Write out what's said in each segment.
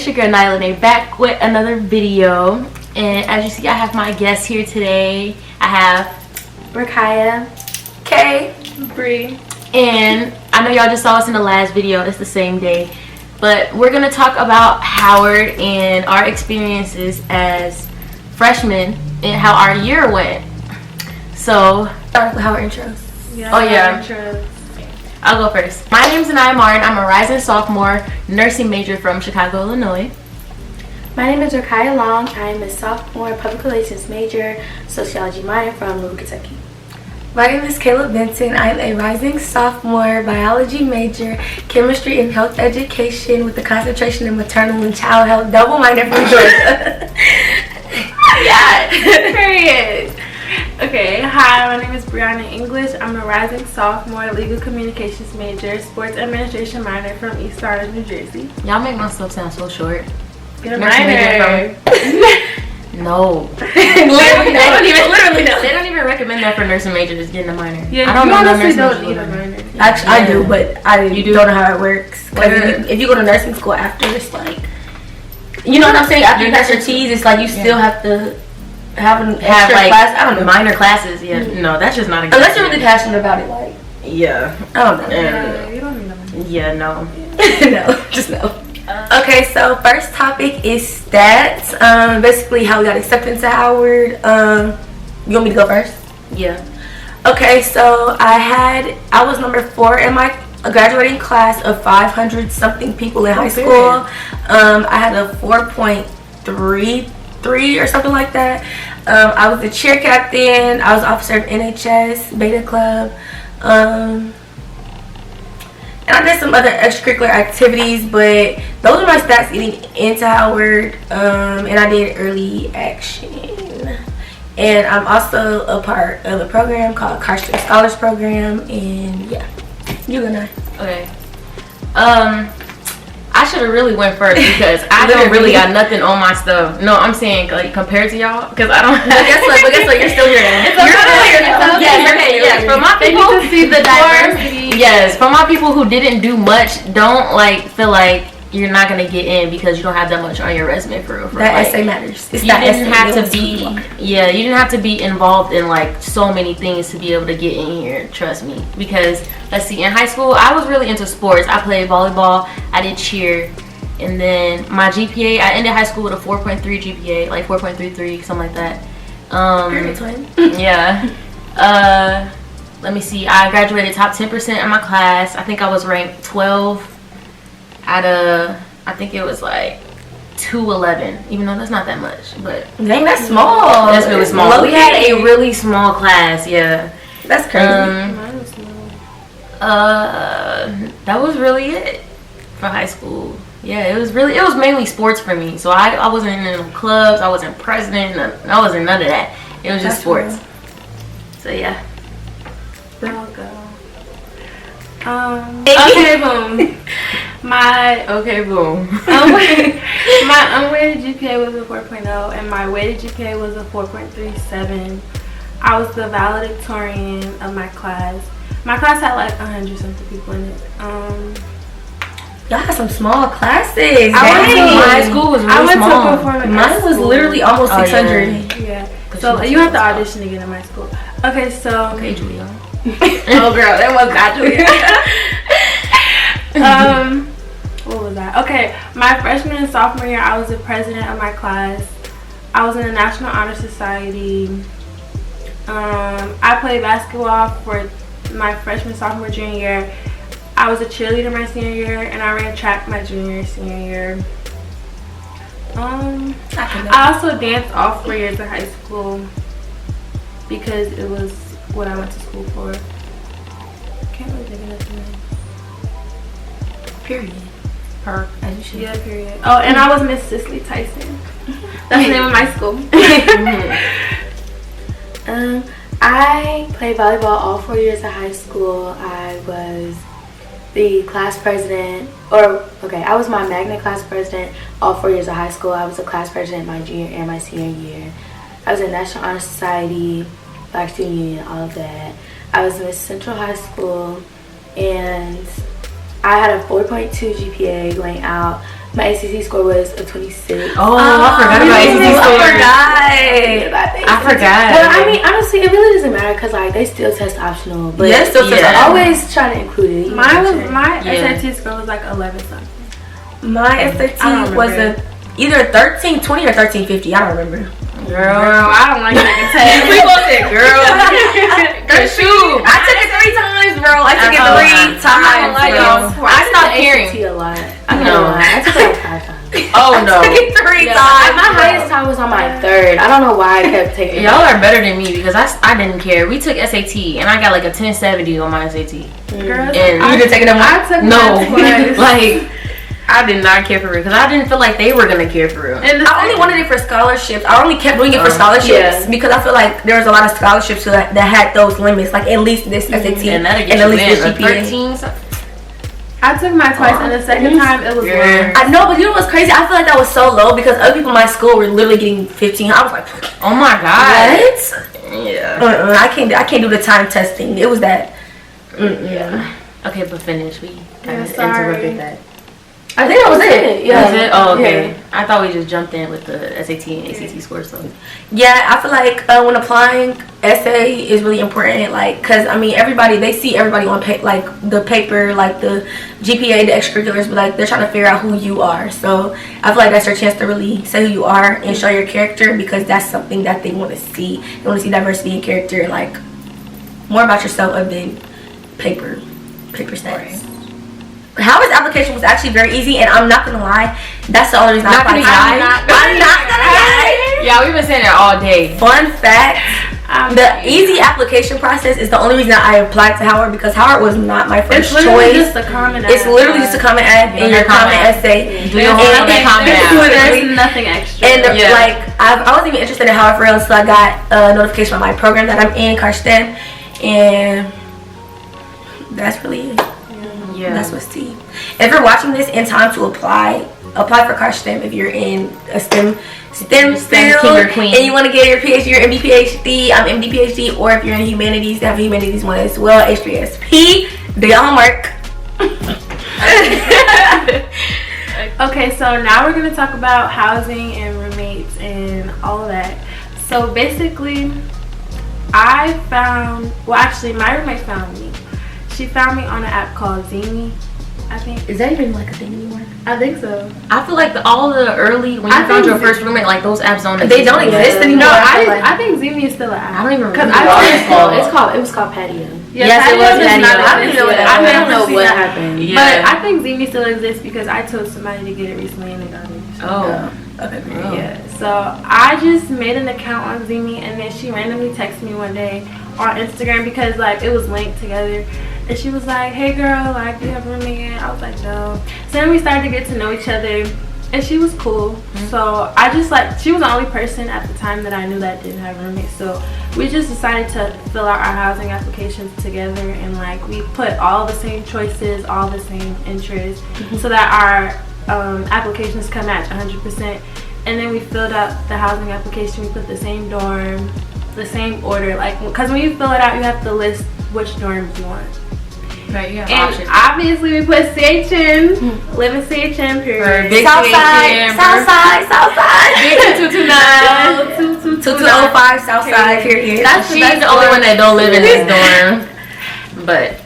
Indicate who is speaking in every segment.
Speaker 1: it's your girl Aniya back with another video. And as you see, I have my guests here today. I have
Speaker 2: Rikaiya, Kay, Bree.
Speaker 1: And I know y'all just saw us in the last video. It's the same day. But we're going to talk about Howard and our experiences as freshmen and how our year went. So,
Speaker 2: start with Howard intros.
Speaker 1: Intros. I'll go first. My name is Aniya Martin. I'm a rising sophomore nursing major from Chicago, Illinois.
Speaker 2: My name is Rikaiya Long. I am a sophomore public relations major, sociology minor from Louisville, Kentucky.
Speaker 3: My name is Kaylah Benson. I am a rising sophomore biology major, chemistry and health education with a concentration in maternal and child health, double minor from Georgia.
Speaker 2: Yeah, period. Okay, hi, my name is Brianna English. I'm a rising sophomore legal communications major, sports administration minor from East Orange, New Jersey.
Speaker 1: Y'all make my stuff sound so short.
Speaker 2: Get a minor.
Speaker 1: No.
Speaker 2: Literally no.
Speaker 1: They don't even recommend that for nursing majors getting a minor.
Speaker 2: Yeah,
Speaker 1: I don't know
Speaker 2: honestly
Speaker 1: nursing
Speaker 2: don't
Speaker 1: majors
Speaker 2: need a minor.
Speaker 3: Actually, I do, but I don't know how it works.
Speaker 1: Because
Speaker 3: if you go to nursing school after, it's like, you know what I'm saying? After you pass your T's, it's like you still have to have an extra
Speaker 1: like
Speaker 3: class. I don't know.
Speaker 1: Minor classes. Yeah. No, that's just not a good
Speaker 3: Unless you're really passionate about it, like.
Speaker 1: Yeah.
Speaker 3: I don't know.
Speaker 2: Yeah, you don't need a minor.
Speaker 1: Yeah, no.
Speaker 3: No, just no. Okay, so first topic is stats. Basically how we got accepted into Howard. You want me to go first?
Speaker 1: Yeah.
Speaker 3: Okay, so I was number 4 in my graduating class of 500 something people in high school. I had a 4.33 or something like that. I was the cheer captain. I was officer of NHS Beta Club. And I did some other extracurricular activities, but those are my stats getting into Howard. And I did early action. And I'm also a part of a program called Carson Scholars Program. And yeah, you gonna.
Speaker 1: Okay. I should have really went first because I don't really got nothing on my stuff. No, I'm saying like compared to y'all because I don't.
Speaker 3: But guess what? You're still here. You're still here.
Speaker 1: Yes. For my people
Speaker 2: to see the diversity.
Speaker 1: Yes, for my people who didn't do much, don't like feel like you're not gonna get in because you don't have that much on your resume for real.
Speaker 3: That essay matters.
Speaker 1: You didn't have to be. Yeah, you didn't have to be involved in like so many things to be able to get in here. Trust me, because let's see, in high school I was really into sports. I played volleyball. I did cheer. And then my GPA, I ended high school with a 4.3 GPA, like 4.33, something like that.
Speaker 3: You're twin.
Speaker 1: Yeah. Let me see. I graduated top 10% in my class. I think I was ranked 12 out of, I think it was like 211. Even though that's not that much, but
Speaker 3: dang, that's small.
Speaker 1: That's really small. We had a really small class. Yeah.
Speaker 3: That's crazy.
Speaker 2: Mine was small.
Speaker 1: That was really it for high school. Yeah, it was mainly sports for me. So I wasn't in no clubs, I wasn't president, I wasn't none of that. It was just sports.
Speaker 3: Cool.
Speaker 1: So yeah.
Speaker 2: I'll go. Okay, boom. My unweighted GPA was a 4.0 and my weighted GPA was a 4.37. I was the valedictorian of my class. My class had like 100 something people in it.
Speaker 3: Y'all had some small classes.
Speaker 1: My school was really small.
Speaker 3: Mine was literally almost 600.
Speaker 2: Yeah. So you have to audition to get in my school. Okay, so.
Speaker 1: Okay, Julia.
Speaker 2: Oh, girl, that was not Julia. What was that? Okay, my freshman and sophomore year, I was the president of my class. I was in the National Honor Society. I played basketball for my freshman, sophomore, junior year. I was a cheerleader my senior year, and I ran track my junior, senior year. I also danced all 4 years of high school because it was what I went to school for. Can't really think of nothing.
Speaker 3: Period.
Speaker 2: As you should. Yeah, period. Oh, and I was Miss Cicely Tyson. That's the name of my school.
Speaker 3: I played volleyball all 4 years of high school. I was the class president, I was my magnet class president all 4 years of high school. I was a class president my junior and my senior year. I was in National Honor Society, Black Student Union, all of that. I was Miss Central High School, and I had a 4.2 GPA going out My ACC score was a 26.
Speaker 1: Oh, I forgot about ACC score.
Speaker 3: I
Speaker 1: forgot.
Speaker 3: Well, I mean, honestly, it really doesn't matter because like they still test optional. But
Speaker 4: yeah, still test
Speaker 3: I always try to include it.
Speaker 2: My SAT score was like 11 something.
Speaker 4: My SAT was either 1320 or 1350. I don't remember.
Speaker 2: Girl, I don't like taking tests.
Speaker 4: We both said, girl.
Speaker 1: Shoot.
Speaker 4: I took it 3 times, bro. I took it 3 times, bro.
Speaker 1: I stopped hearing.
Speaker 3: A lot.
Speaker 1: I
Speaker 3: took it like 5 times.
Speaker 1: Oh no.
Speaker 4: I took it 3 times.
Speaker 3: My highest time was on my 3rd. I don't know why I kept taking it.
Speaker 1: Y'all are better than me because I didn't care. We took SAT and I got like a 1070 on my SAT.
Speaker 2: Girl,
Speaker 1: And
Speaker 4: you didn't take it
Speaker 2: I took mine twice.
Speaker 1: like I did not care for real because I didn't feel like they were gonna care for real.
Speaker 4: And I only wanted it for scholarships. I only kept doing it for scholarships because I feel like there was a lot of scholarships that had those limits, like at least this SAT
Speaker 1: And that'll
Speaker 4: and
Speaker 1: get
Speaker 4: at
Speaker 1: you
Speaker 4: least this
Speaker 1: in
Speaker 4: GPA.
Speaker 2: I took mine twice, and the second time it was lower.
Speaker 4: I know, but you know what's crazy? I feel like that was so low because other people in my school were literally getting 15. I was like,
Speaker 1: oh my god.
Speaker 4: what?
Speaker 1: Yeah.
Speaker 4: I can't do the time testing. It was that.
Speaker 1: Yeah. Okay, but finish. We kind of interrupted that.
Speaker 4: I think that was it.
Speaker 1: Yeah. Was it? Oh, okay. Yeah. I thought we just jumped in with the SAT and ACT scores. So.
Speaker 4: Yeah, I feel like when applying, essay is really important. Like, cause I mean, they see everybody on like the paper, like the GPA, the extracurriculars, but like they're trying to figure out who you are. So I feel like that's your chance to really say who you are and show your character because that's something that they want to see. They want to see diversity in character and like more about yourself other than paper stats. Howard's application was actually very easy, and I'm not gonna lie, that's the only reason I applied. I'm not gonna lie.
Speaker 1: Yeah, we've been saying that all day.
Speaker 4: Fun fact: the easy application process is the only reason I applied to Howard because Howard was not my first choice.
Speaker 2: It's literally just a comment.
Speaker 4: It's literally just a comment ad in your comment essay.
Speaker 1: There's
Speaker 2: nothing extra.
Speaker 4: And like I wasn't even interested in Howard for real, so I got a notification on my program that I'm in, Karsten, and that's really it. Yeah. That's what's tea. If you're watching this in time to apply for Karsten if you're in a STEM field
Speaker 1: king or queen
Speaker 4: and you want to get your PhD, your MD PhD, MD PhD, or if you're in humanities, they have a humanities one as well, H3SP. Do your homework.
Speaker 2: Okay, so now we're going to talk about housing and roommates and all of that. So basically, my roommate found me. She found me on an app called Zini, I think.
Speaker 4: Is that even like a thing anymore?
Speaker 2: I think so.
Speaker 1: I feel like all the early, when you found your first roommate, like those apps don't exist.
Speaker 4: They don't exist anymore.
Speaker 2: No, I think Zini is still an app.
Speaker 1: I don't even remember.
Speaker 3: It was called Patio.
Speaker 1: Yes, it was Patio.
Speaker 2: I don't know what
Speaker 3: happened.
Speaker 1: Yeah.
Speaker 2: But I think Zini still exists because I told somebody to get it recently and they got it.
Speaker 1: Oh.
Speaker 4: Okay.
Speaker 2: Yeah. So I just made an account on Zini and then she randomly texted me one day on Instagram because like it was linked together. And she was like, hey girl, like, do you have a roommate yet? I was like, no. So then we started to get to know each other. And she was cool. Mm-hmm. So I just like, she was the only person at the time that I knew that didn't have a roommate. So we just decided to fill out our housing applications together. And like, we put all the same choices, all the same interests. Mm-hmm. So that our applications can match 100%. And then we filled out the housing application. We put the same dorm, the same order. Like, because when you fill it out, you have to list which dorms you want.
Speaker 1: Right, you have
Speaker 2: and
Speaker 1: options.
Speaker 2: Obviously we put CHN, live in CHN period.
Speaker 1: Big
Speaker 4: Southside.
Speaker 1: Big 2229.
Speaker 4: 2205 Southside period.
Speaker 1: She's the only one that don't live in this dorm. But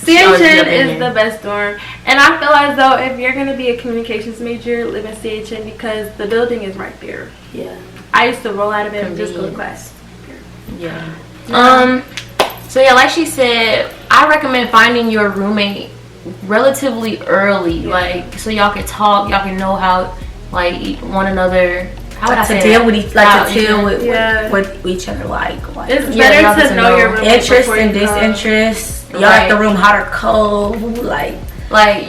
Speaker 2: CHN is the best dorm. And I feel as though if you're going to be a communications major, live in CHN because the building is right there.
Speaker 3: Yeah.
Speaker 2: I used to roll out of it and just go to class.
Speaker 1: Yeah. So yeah, like she said, I recommend finding your roommate relatively early, like so y'all can talk, y'all can know how like one another. How would I say
Speaker 4: deal with each with each other like
Speaker 2: it's better to know your roommate
Speaker 4: interest and disinterest. Y'all like the room hot or cold, like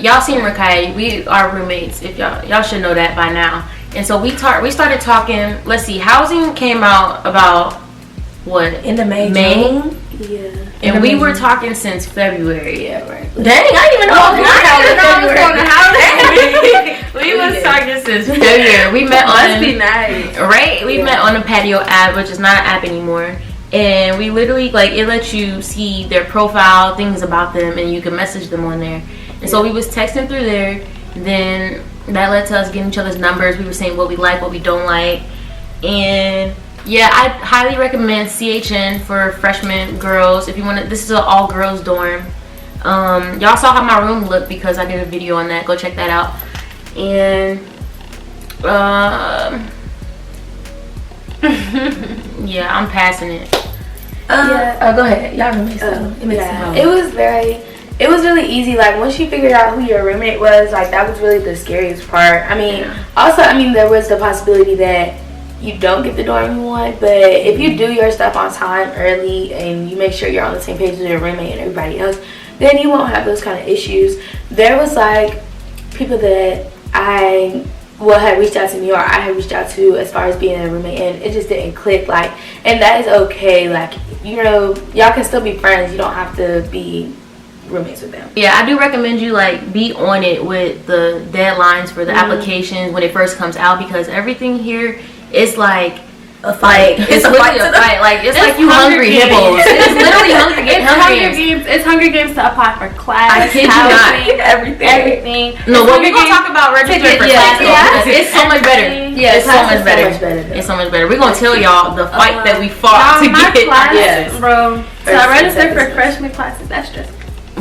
Speaker 1: y'all seen Rikaiya. We are roommates. If y'all should know that by now. And so we started talking. Let's see, housing came out about what
Speaker 4: in the May.
Speaker 3: Yeah.
Speaker 1: And we were talking since February. Yeah, right.
Speaker 4: Dang, I didn't even know.
Speaker 1: We was talking since February. We met on.
Speaker 2: Must be nice.
Speaker 1: Right? We met on a Patio app, which is not an app anymore. And we literally like it lets you see their profile, things about them, and you can message them on there. And so we was texting through there. Then that led to us getting each other's numbers. We were saying what we like, what we don't like. And yeah, I highly recommend CHN for freshman girls. If you want to, this is an all girls dorm. Y'all saw how my room looked because I did a video on that. Go check that out. And yeah, I'm passing it.
Speaker 4: Go ahead. Y'all roommates.
Speaker 3: It was really easy. Like once you figured out who your roommate was, like that was really the scariest part. I mean, also, I mean, there was the possibility that you don't get the dorm you want, but if you do your stuff on time early and you make sure you're on the same page with your roommate and everybody else, then you won't have those kind of issues. There was like people that had reached out to me, or I had reached out to, as far as being a roommate, and it just didn't click. Like, and that is okay. Like, you know, y'all can still be friends. You don't have to be roommates with them.
Speaker 1: Yeah, I do recommend you like be on it with the deadlines for the applications when it first comes out, because everything here is like
Speaker 4: a fight.
Speaker 1: It's literally a fight. Like it's like you hungry hippos. It's literally Hunger Games.
Speaker 2: It's Hunger Games to apply for class.
Speaker 1: I kid you not.
Speaker 2: Everything.
Speaker 1: No, but we're gonna talk about registering for class. It's so much better.
Speaker 3: Yeah,
Speaker 1: it's so much better. It's so much better. We're gonna tell y'all the fight that we fought to get.
Speaker 2: Yes, bro. So I registered for freshman classes. That's stressful.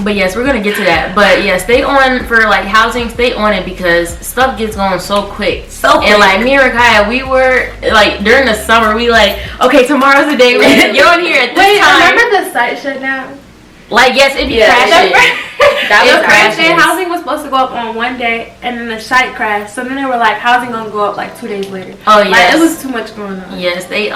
Speaker 1: But yes, we're gonna get to that. But yeah, stay on for like housing. Stay on it because stuff gets going so quick. And like me and Rikaiya, we were like during the summer, we like, okay, tomorrow's the day. We're gonna get on here at this time.
Speaker 2: Remember the site shut down?
Speaker 1: Like yes, it'd be crashing.
Speaker 2: That was crashing. Housing was supposed to go up on one day, and then the site crashed. So then they were like, housing gonna go up like 2 days later.
Speaker 1: Oh yeah,
Speaker 2: like, it was too much going on.
Speaker 1: Yes, it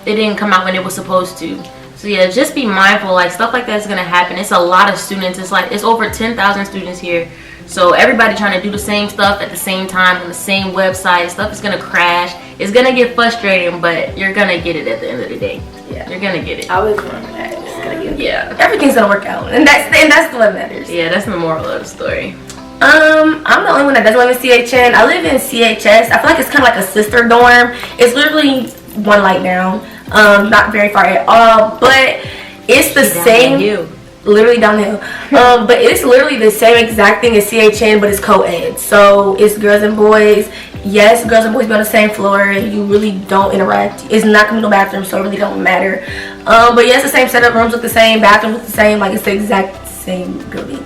Speaker 1: didn't come out when it was supposed to. So yeah, just be mindful. Like stuff like that is gonna happen. It's a lot of students. It's over 10,000 students here. So everybody trying to do the same stuff at the same time on the same website. Stuff is gonna crash. It's gonna get frustrating, but you're gonna get it at the end of the day. Yeah, you're gonna get it.
Speaker 3: I always remember that. It's gonna get it.
Speaker 1: Yeah,
Speaker 4: everything's gonna work out, and that's what matters.
Speaker 1: Yeah, that's the moral of the story.
Speaker 4: I'm the only one that doesn't live in CHN. I live in CHS. I feel like it's kind of like a sister dorm. It's literally one light down. Not very far at all, but it's the same. Literally downhill. But it's literally the same exact thing as CHN, but it's co-ed. So it's girls and boys. Yes, girls and boys be on the same floor. You really don't interact. It's not gonna be no bathroom, so it really don't matter. But yeah, it's the same setup. Rooms look the same. Bathrooms look the same. Like it's the exact same building.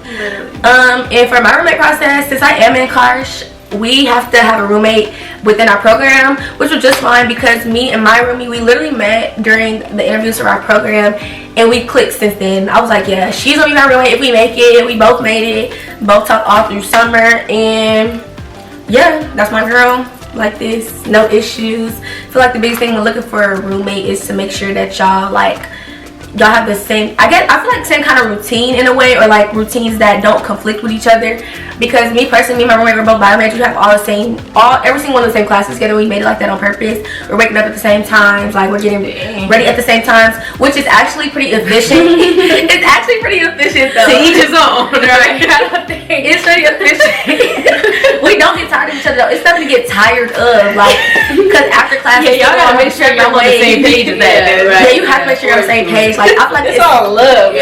Speaker 4: And for my roommate process, since I am in Karsh, we have to have a roommate within our program, which was just fine because me and my roomie, we literally met during the interviews for our program and we clicked since then. I was like, yeah, she's gonna be my roommate if we make it. We both made it, both talked all through summer, and yeah, that's my girl. Like this, no issues. I feel like the biggest thing when looking for a roommate is to make sure that y'all have the same, I feel like same kind of routine in a way, or like routines that don't conflict with each other. Because me personally, me and my roommate, we're both biomedics. We have every single one of the same classes together. We made it like that on purpose. We're waking up at the same times, like we're getting ready at the same times, which is actually pretty efficient. It's actually pretty efficient though.
Speaker 1: To each his own, right?
Speaker 4: It's pretty efficient. We don't get tired of each other though. It's nothing to get tired of, like, because after class,
Speaker 1: y'all gotta make sure y'all on the same page with that, right?
Speaker 4: Yeah, you have to make sure you're on the same page. Like, I feel like
Speaker 1: it's all love.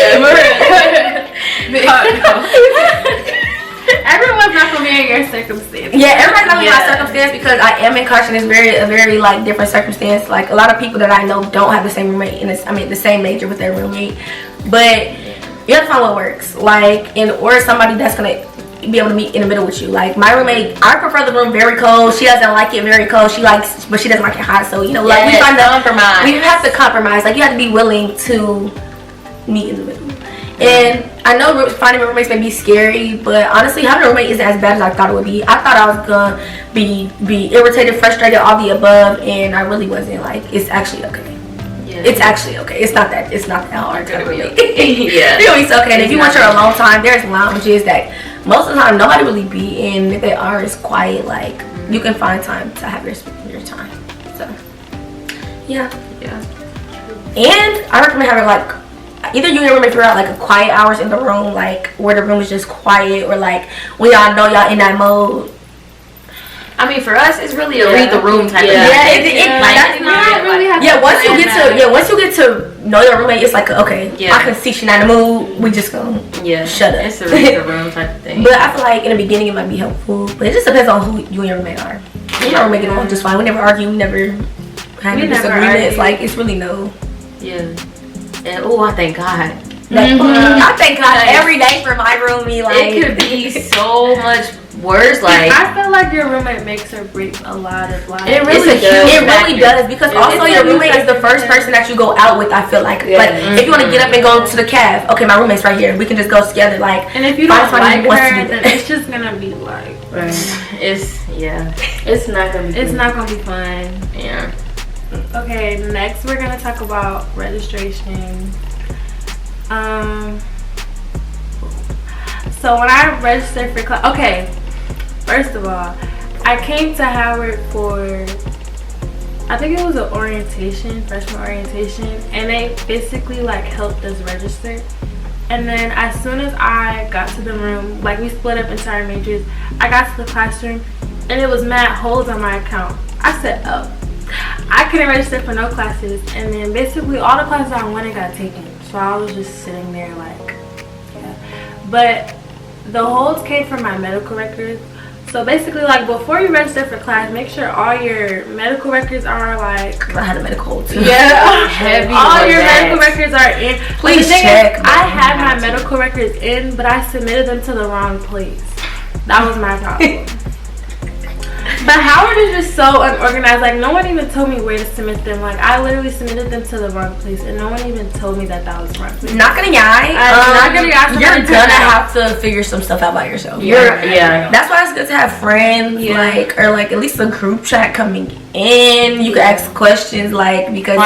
Speaker 2: Everyone's not gonna be in your circumstance.
Speaker 4: Yeah, everybody's not in my circumstance because I am in Karsh and it's a very like different circumstance. Like a lot of people that I know don't have the same roommate and the same major with their roommate. But you have to find what works. Like, or somebody that's gonna be able to meet in the middle with you. Like my roommate, I prefer the room very cold. She doesn't like it very cold. But she doesn't like it hot. So you know, like we find compromise. We have to compromise. Like you have to be willing to meet in the middle. And I know finding roommates may be scary, but honestly, having a roommate isn't as bad as I thought it would be. I thought I was gonna be irritated, frustrated, all the above, and I really wasn't. Like, it's actually okay. Yeah. It's actually okay. It's not that hard to be okay. Yeah. It's okay. And if you want your alone time, there's lounges that most of the time nobody really be in. If they are, it's quiet. Like you can find time to have your time. So yeah. And I recommend having like either you and your roommate figure out like a quiet hours in the room, like where the room is just quiet, or like when y'all know y'all in that mode.
Speaker 1: I mean, for us, it's really a read the room type of thing.
Speaker 4: Once you get to know your roommate, it's like, okay,
Speaker 1: Yeah.
Speaker 4: I can see she not in the mood. We just gonna shut up.
Speaker 1: It's a read the room type of thing.
Speaker 4: But I feel like in the beginning it might be helpful. But it just depends on who you and your roommate are. Me and my roommate get along just fine. We never argue. We never have any disagreements. Like, it's really no.
Speaker 1: Yeah. And I thank God.
Speaker 4: I thank God every day for my roomie. Like,
Speaker 1: it could be so much worse. Like,
Speaker 2: I feel like your roommate makes or breaks a lot of life.
Speaker 1: It really
Speaker 4: does because also your roommate is the first person that you go out with. I feel like, if you want to get up and go to the caf, okay, my roommate's right here. We can just go together. Like,
Speaker 2: and if you don't like her, then it's just gonna be like,
Speaker 3: it's not gonna be.
Speaker 2: It's not gonna be fun.
Speaker 1: Yeah.
Speaker 2: Okay, next we're gonna talk about registration. So when I registered for class, okay, first of all, I came to Howard for, I think it was an orientation, freshman orientation, and they basically like helped us register. And then as soon as I got to the room, like we split up into our majors, I got to the classroom and it was mad holes on my account. I said, oh, I couldn't register for no classes, and then basically all the classes I wanted got taken. So I was just sitting there like, yeah. But the holds came from my medical records. So basically, like, before you register for class, make sure all your medical records are like.
Speaker 4: I had a medical hold too.
Speaker 2: Yeah, all your medical records are in.
Speaker 4: Please check.
Speaker 2: I had my medical records in, but I submitted them to the wrong place. That was my problem. But Howard is just so unorganized. Like, no one even told me where to submit them. Like, I literally submitted them to the wrong place, and no one even told me that was the wrong place.
Speaker 4: Not gonna lie. You're gonna have to figure some stuff out by yourself. That's why it's good to have friends, like, or like at least a group chat coming in. You can ask questions, like, because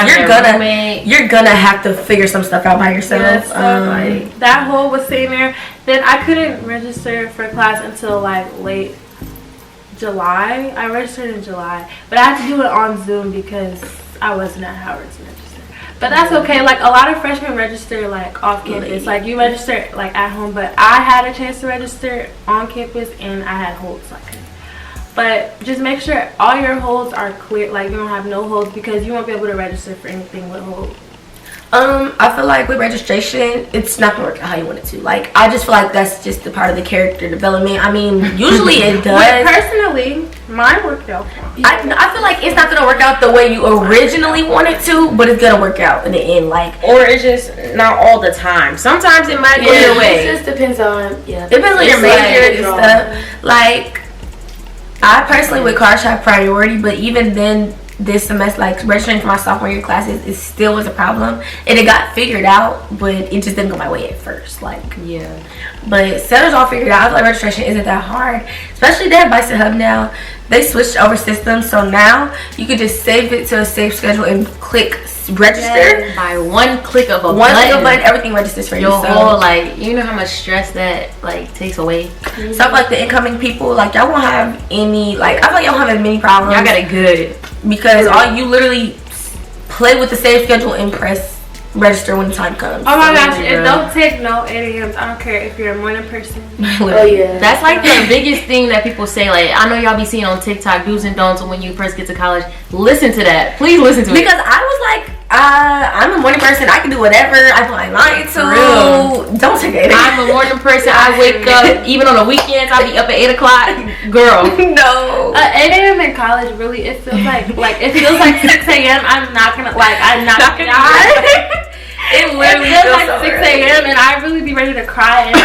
Speaker 4: you're gonna have to figure some stuff out by yourself.
Speaker 2: Yeah, so, like, that hole was sitting there. Then I couldn't register for class until like late July. I registered in July, but I had to do it on Zoom because I wasn't at Howard to register. But that's okay. Like, a lot of freshmen register like off campus. Like, you register like at home, but I had a chance to register on campus and I had holds. Like, but just make sure all your holds are clear. Like, you don't have no holds, because you won't be able to register for anything with holds.
Speaker 4: I feel like with registration, it's not gonna work out how you want it to. Like, I just feel like that's just a part of the character development. I mean, usually it does.
Speaker 2: But personally, mine worked out for me.
Speaker 4: I feel like it's not gonna work out the way you originally wanted to, but it's gonna work out in the end. Like,
Speaker 1: or it's just not all the time. Sometimes it might go your way.
Speaker 3: It just depends on
Speaker 4: depends on your major and stuff. Like, I personally would college have priority, but even then, this semester, like, registering for my sophomore year classes, it still was a problem, and it got figured out, but it just didn't go my way at first. Like, but Settlers all figured out. I feel like registration isn't that hard, especially they have Bison Hub now. They switched over systems, so now you can just save it to a safe schedule and click register.
Speaker 1: By one click of a
Speaker 4: button, everything registers for you.
Speaker 1: Your whole, like, you know how much stress that like takes away.
Speaker 4: So I feel like the incoming people, like, y'all won't have any, like, I feel like y'all don't have as many problems.
Speaker 1: Y'all got it good.
Speaker 4: Because all you literally play with the save schedule and press register when the time comes.
Speaker 2: Oh my gosh, and don't take no 8 a.m.s. I don't care if you're a morning person.
Speaker 1: That's like the biggest thing that people say. Like, I know y'all be seeing on TikTok, do's and don'ts when you first get to college. Listen to that. Please listen to it.
Speaker 4: Because I was like, I'm a morning person. I can do whatever I put my mind to. Don't take it.
Speaker 1: I'm a morning person. I wake up, even on the weekends, I'll be up at 8 o'clock. Girl.
Speaker 4: No.
Speaker 2: 8 a.m. in college, really, it feels like it feels like 6 a.m. I'm not gonna lie. It literally feels like 6 a.m. and I really be ready to cry. And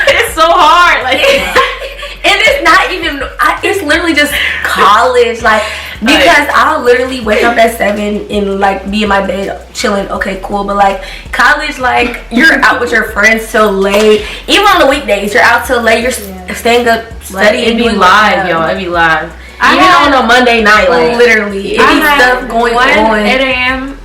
Speaker 1: it's so hard. Like,
Speaker 4: and it's not even, it's literally just college. Like, because I'll literally wake up at 7 and like be in my bed chilling. Okay, cool. But like college, like, you're out with your friends till late. Even on the weekdays, you're out till late. You're staying up studying.
Speaker 1: It be live, y'all. It be live. Even on a Monday night, like,
Speaker 4: literally, it be stuff going on.
Speaker 2: 8 a.m.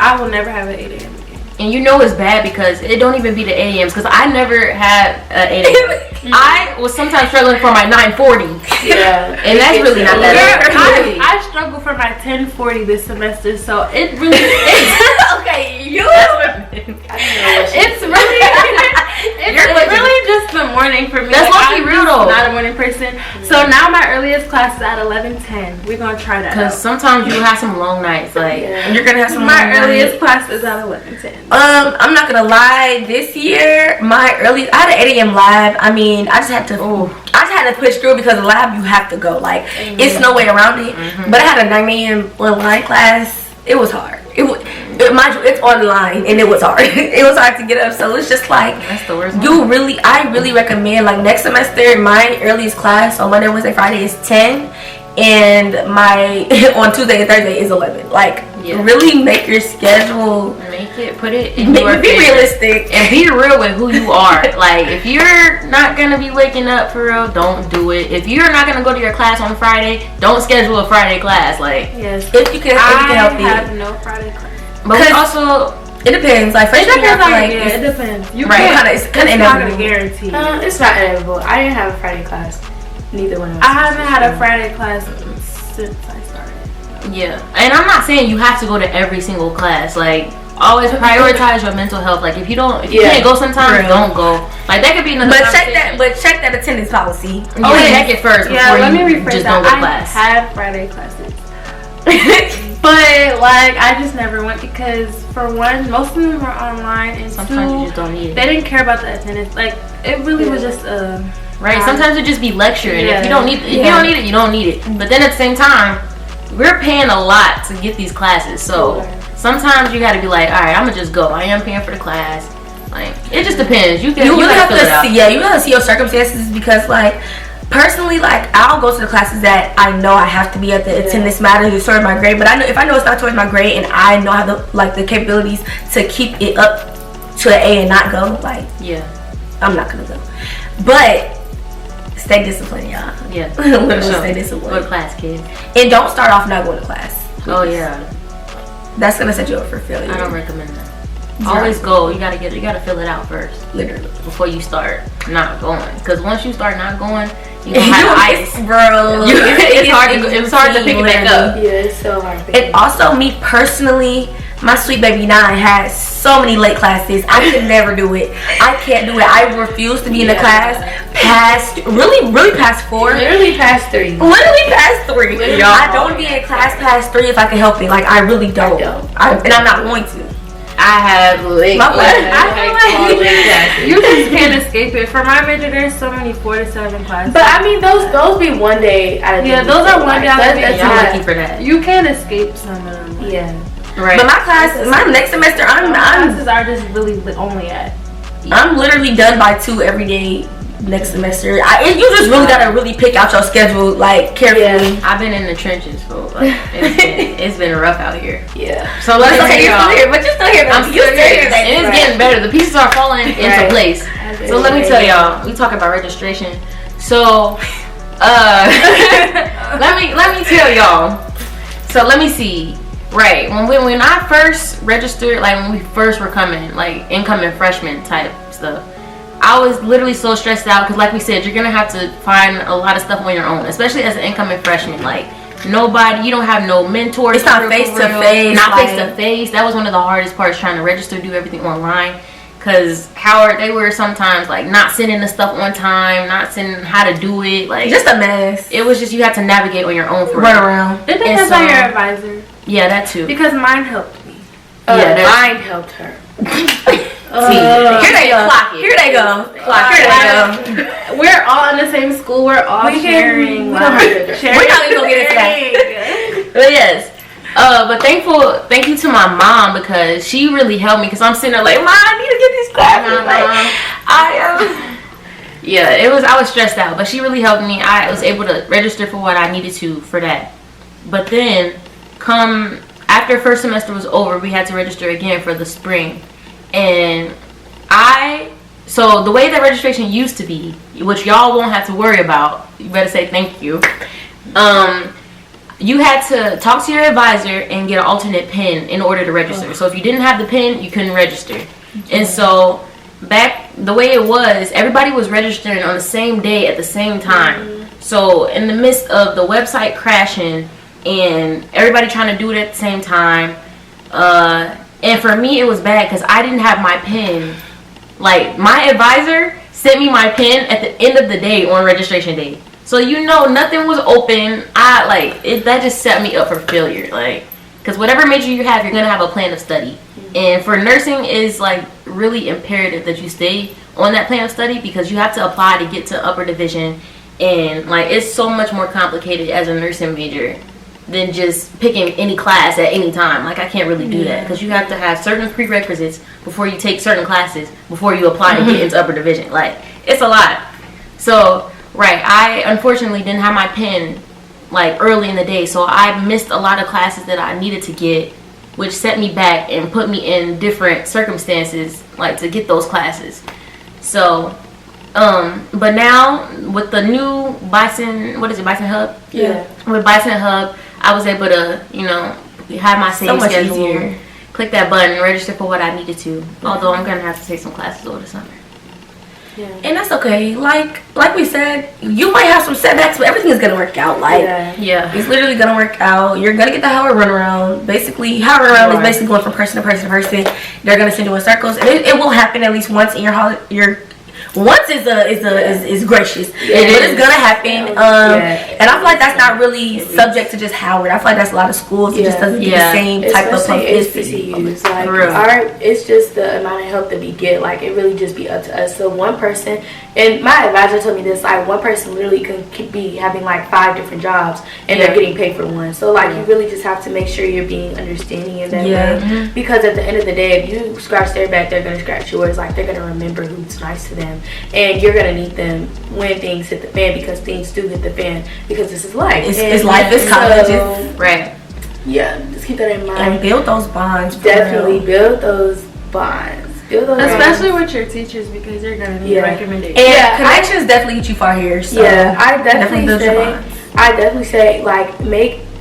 Speaker 2: I will never have an 8 a.m.
Speaker 1: And you know it's bad because it don't even be the 8 a.m.s, because I never had 8 a.m. I was sometimes struggling for my 9:40.
Speaker 3: Yeah.
Speaker 1: And that's really not that bad.
Speaker 2: I struggle for my 10:40 this semester, so it really is.
Speaker 4: Okay,
Speaker 2: it's really just the morning morning for me.
Speaker 1: That's
Speaker 2: like,
Speaker 1: lucky real though.
Speaker 2: Not a morning person. So now my earliest class is at 11:10. We're gonna try that.
Speaker 1: Because sometimes you have some long nights. Like you're gonna have some.
Speaker 2: My earliest class is at 11:10.
Speaker 4: I'm not gonna lie. This year, I had an 8 a.m. lab. I mean, I just had to push through because the lab you have to go. Like it's no way around it. But I had a 9 a.m. online class. It was hard. Mind you, it's online and it was hard. It was hard to get up. So it's just like
Speaker 1: that's the worst.
Speaker 4: I really recommend like next semester. My earliest class on Monday, Wednesday, Friday is 10, and my on Tuesday and Thursday is 11. Like really make your schedule.
Speaker 1: Put it in your
Speaker 4: be realistic
Speaker 1: and be real with who you are. Like if you're not gonna be waking up for real, don't do it. If you're not gonna go to your class on Friday, don't schedule a Friday class. Like
Speaker 4: if you can help it.
Speaker 2: I have no Friday class.
Speaker 1: But also
Speaker 4: it depends. Like freshman year,
Speaker 2: it depends. You can't. It's not gonna guarantee.
Speaker 3: It's not inevitable. I didn't have a Friday class. Neither one of us.
Speaker 2: I haven't had a Friday class since I started.
Speaker 1: Yeah, and I'm not saying you have to go to every single class. Like always prioritize your mental health. Like if you can't go sometimes, don't go. Like that could be another.
Speaker 4: But check that attendance policy.
Speaker 1: Check it first.
Speaker 2: Yeah, let me rephrase
Speaker 1: just
Speaker 2: that.
Speaker 1: Don't go class.
Speaker 2: I had Friday classes. But like I just never went because for one, most of them were online, and
Speaker 1: sometimes you just don't need it.
Speaker 2: They didn't care about the attendance. Like it really was just
Speaker 1: right. Sometimes it just be lecturing. If you don't need it, you don't need it. But then at the same time, we're paying a lot to get these classes, so sometimes you got to be like, all right, I'm gonna just go. I am paying for the class. Like it just depends. You really have to see.
Speaker 4: Yeah, you gotta see your circumstances because like. Personally, like I'll go to the classes that I know I have to be at. The attendance matters towards my grade, but if I know it's not towards my grade and I know I have the capabilities to keep it up to an A and not go, like I'm not gonna go. But stay disciplined, y'all.
Speaker 1: Yeah,
Speaker 4: stay disciplined.
Speaker 1: Go to class, kids,
Speaker 4: and don't start off not going to class. Please.
Speaker 1: Oh yeah,
Speaker 4: that's gonna set you up for failure.
Speaker 1: I don't recommend that. Always go. You gotta fill it out first,
Speaker 4: literally,
Speaker 1: before you start not going. Because once you start not going, you gonna have ice,
Speaker 4: bro.
Speaker 1: It's hard to pick it back up.
Speaker 3: Yeah, it's so hard.
Speaker 4: And also, me personally, my sweet baby 9 has so many late classes. I could never do it. I can't do it. I refuse to be in the class past past 4.
Speaker 3: Literally past 3.
Speaker 4: Literally past 3. I don't want to be in class past 3 if I can help it. Like I really don't. And I'm not going to.
Speaker 1: I have late.
Speaker 2: I feel like you just can't escape it. For my major, there's so many 4 to 7 classes.
Speaker 3: But I mean, those be one day out of the week.
Speaker 2: Those are one day out of the week.
Speaker 1: Y'all lucky for that.
Speaker 2: You can't escape some of them.
Speaker 3: Yeah.
Speaker 1: Right.
Speaker 4: But my next semester,
Speaker 2: classes are just really only at.
Speaker 4: I'm literally done by 2 every day next semester. You just really gotta really pick out your schedule like carefully.
Speaker 1: I've been in the trenches, bro. Like, it's been rough out here.
Speaker 3: Yeah.
Speaker 1: So let's say
Speaker 4: you're still here, but you're still here.
Speaker 1: I'm still here, and it's getting better. The pieces are falling into place. So let me tell y'all, we talk about registration. So let me tell y'all. So let me see. Right, when I first registered, like when we first were coming, like incoming freshman type stuff, I was literally so stressed out because, like we said, you're gonna have to find a lot of stuff on your own, especially as an incoming freshman. Like you don't have no mentors.
Speaker 4: It's not face to face.
Speaker 1: Not face to face. That was one of the hardest parts, trying to register, do everything online. Cause Howard, they were sometimes like not sending the stuff on time, not sending how to do it, like
Speaker 4: just a mess.
Speaker 1: It was just you had to navigate on your own for
Speaker 4: run around.
Speaker 2: It depends on your advisor.
Speaker 1: Yeah, that too.
Speaker 2: Because mine helped me.
Speaker 3: Mine helped her.
Speaker 4: Here they go. Here they go.
Speaker 2: We're all in the same school. We're all sharing.
Speaker 4: We're not even gonna get into that.
Speaker 1: But yes. But thank you to my mom because she really helped me because I'm sitting there like, Mom, I need to get these classes. I was stressed out, but she really helped me. I was able to register for what I needed to for that. But then after first semester was over, we had to register again for the spring. And so the way that registration used to be, which y'all won't have to worry about, you better say thank you. You had to talk to your advisor and get an alternate PIN in order to register. So if you didn't have the PIN, you couldn't register. And so back the way it was, everybody was registering on the same day at the same time. So in the midst of the website crashing and everybody trying to do it at the same time, and for me it was bad because I didn't have my PIN. Like my advisor sent me my pen at the end of the day on registration day. So nothing was open. That just set me up for failure. Like, because whatever major you have, you're gonna have a plan of study. And for nursing, is like really imperative that you stay on that plan of study, because you have to apply to get to upper division, and like it's so much more complicated as a nursing major than just picking any class at any time. Like, I can't really do that, because you have to have certain prerequisites before you take certain classes before you apply to get into upper division. Like, it's a lot. So I unfortunately didn't have my pen like early in the day, so I missed a lot of classes that I needed to get, which set me back and put me in different circumstances like to get those classes. So but now with the new Bison Hub?
Speaker 3: Yeah.
Speaker 1: With Bison Hub, I was able to, have my same schedule. Easier. Click that button, register for what I needed to. Although I'm gonna have to take some classes over the summer.
Speaker 4: Yeah. And that's okay. Like we said, you might have some setbacks, but everything is gonna work out. It's literally gonna work out. You're gonna get the Howard runaround. Basically, Howard runaround is basically going from person to person to person. They're gonna send you in circles, and it will happen at least once in your once is gracious, but it's gonna happen. And I feel like that's not really subject to just Howard. I feel like that's a lot of schools. It just doesn't get the same type of publicity.
Speaker 3: It's just the amount of help that we get. Like, it really just be up to us. So one person, and my advisor told me this, like, one person literally could be having like 5 different jobs, and they're getting paid for one. So like, you really just have to make sure you're being understanding in that way, because at the end of the day, if you scratch their back, they're gonna scratch yours. Like, they're gonna remember who's nice to them. And you're gonna need them when things hit the fan, because things do hit the fan, because this is life.
Speaker 4: It's life. It's college.
Speaker 1: Right.
Speaker 3: Yeah, just keep that in mind.
Speaker 4: And build those bonds.
Speaker 3: Definitely build those bonds.
Speaker 2: Especially with your teachers, because you're gonna need recommendations.
Speaker 4: And connections definitely get you far here. So
Speaker 3: I definitely say like,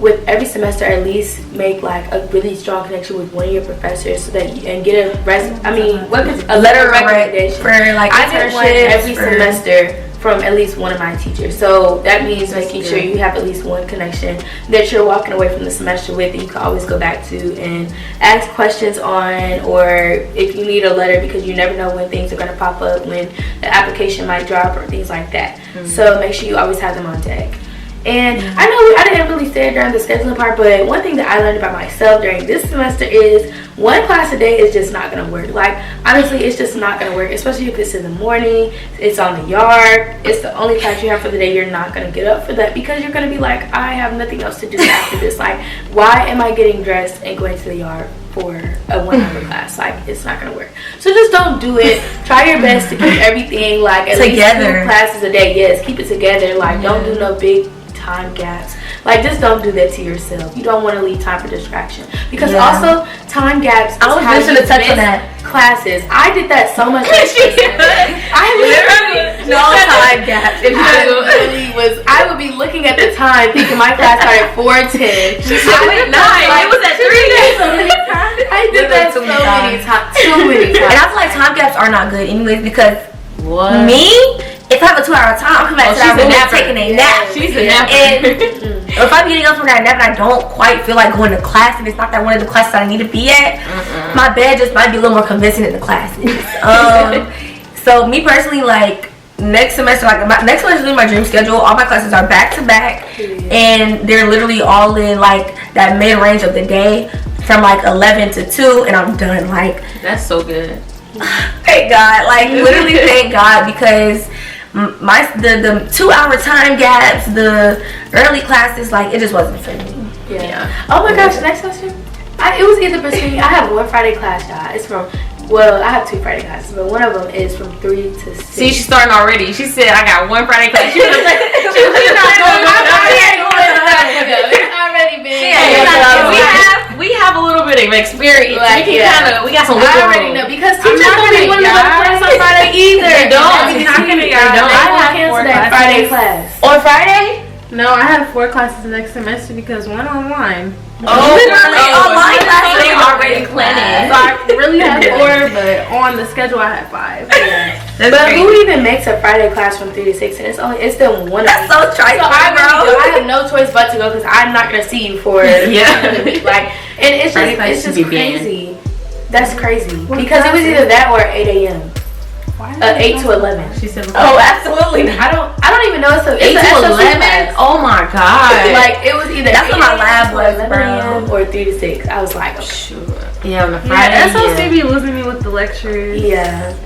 Speaker 3: with every semester at least make like a really strong connection with one of your professors, so that and get a letter of recommendation
Speaker 4: for like
Speaker 3: I get one every semester from at least one of my teachers. So that means making sure you have at least one connection that you're walking away from the semester with, that you can always go back to and ask questions on, or if you need a letter, because you never know when things are going to pop up, when the application might drop or things like that. So make sure you always have them on deck. And I know I didn't really say it during the scheduling part, but one thing that I learned about myself during this semester is one class a day is just not going to work. Like, honestly, it's just not going to work, especially if it's in the morning, it's on the yard, it's the only class you have for the day. You're not going to get up for that, because you're going to be like, I have nothing else to do after this. Like, why am I getting dressed and going to the yard for a 1-hour class? Like, it's not going to work. So just don't do it. Try your best to keep everything like at least 2 classes a day. Yes, keep it together. Like, don't do no big time gaps. Like, just don't do that to yourself. You don't want to leave time for distraction, because also time gaps is
Speaker 4: I was
Speaker 3: how
Speaker 4: just to touch on that.
Speaker 3: Classes. I did that so much. I literally
Speaker 4: no time gaps.
Speaker 3: I would be looking at the time thinking my class started at 4:10.
Speaker 1: She said wait, 9. It was at 3.
Speaker 3: I did that so many times. Too many times.
Speaker 4: And I feel like time gaps are not good anyways, because me, if I have a 2-hour time, I'm coming back to that room and taking a nap.
Speaker 1: She's a napper.
Speaker 4: And if I'm getting up from that nap and I don't quite feel like going to class, and it's not that one of the classes I need to be at, my bed just might be a little more convincing than the classes. So me personally, like, next semester, next semester is my dream schedule. All my classes are back to back, and they're literally all in like that mid range of the day, from like 11 to 2, and I'm done. Like,
Speaker 1: that's so good.
Speaker 4: Thank God, like, literally thank God, because the 2-hour time gaps, the early classes, like, it just wasn't for me.
Speaker 3: Oh my gosh, next question. It was either between, I have one Friday class, y'all. It's from, well, I have 2 Friday classes, but one of them is from 3 to 6.
Speaker 1: See, she's starting already. She said, I got 1 Friday class. She's
Speaker 3: already been.
Speaker 1: We have a little bit of experience.
Speaker 3: Like,
Speaker 1: we got some.
Speaker 3: I already know, because teachers don't be wanting to go to class on Friday either.
Speaker 1: They don't.
Speaker 2: I'm not gonna
Speaker 3: I have canceled that Friday class.
Speaker 4: On Friday?
Speaker 2: No, I have 4 classes next semester, because one online.
Speaker 4: Literally online classes.
Speaker 1: They already planning.
Speaker 2: So I really have 4, but on the schedule I have 5.
Speaker 3: But who even makes a Friday class from 3 to 6? And it's still one.
Speaker 4: That's so trite,
Speaker 3: so I have no choice but to go, because I'm not gonna see you for another week. Like, and it's just crazy. That's crazy, because it was either that or 8 a.m. 8 to 11.
Speaker 1: She said.
Speaker 4: Oh, absolutely not.
Speaker 3: I don't even know. It's
Speaker 1: 8 to 11. Oh my god.
Speaker 3: Like it was either
Speaker 4: That's what my lab was,
Speaker 3: 11 a.m. or 3 to 6. I was like,
Speaker 1: Sure. Yeah, on a Friday.
Speaker 2: Yeah, SLC be losing me with the lectures.
Speaker 3: yeah.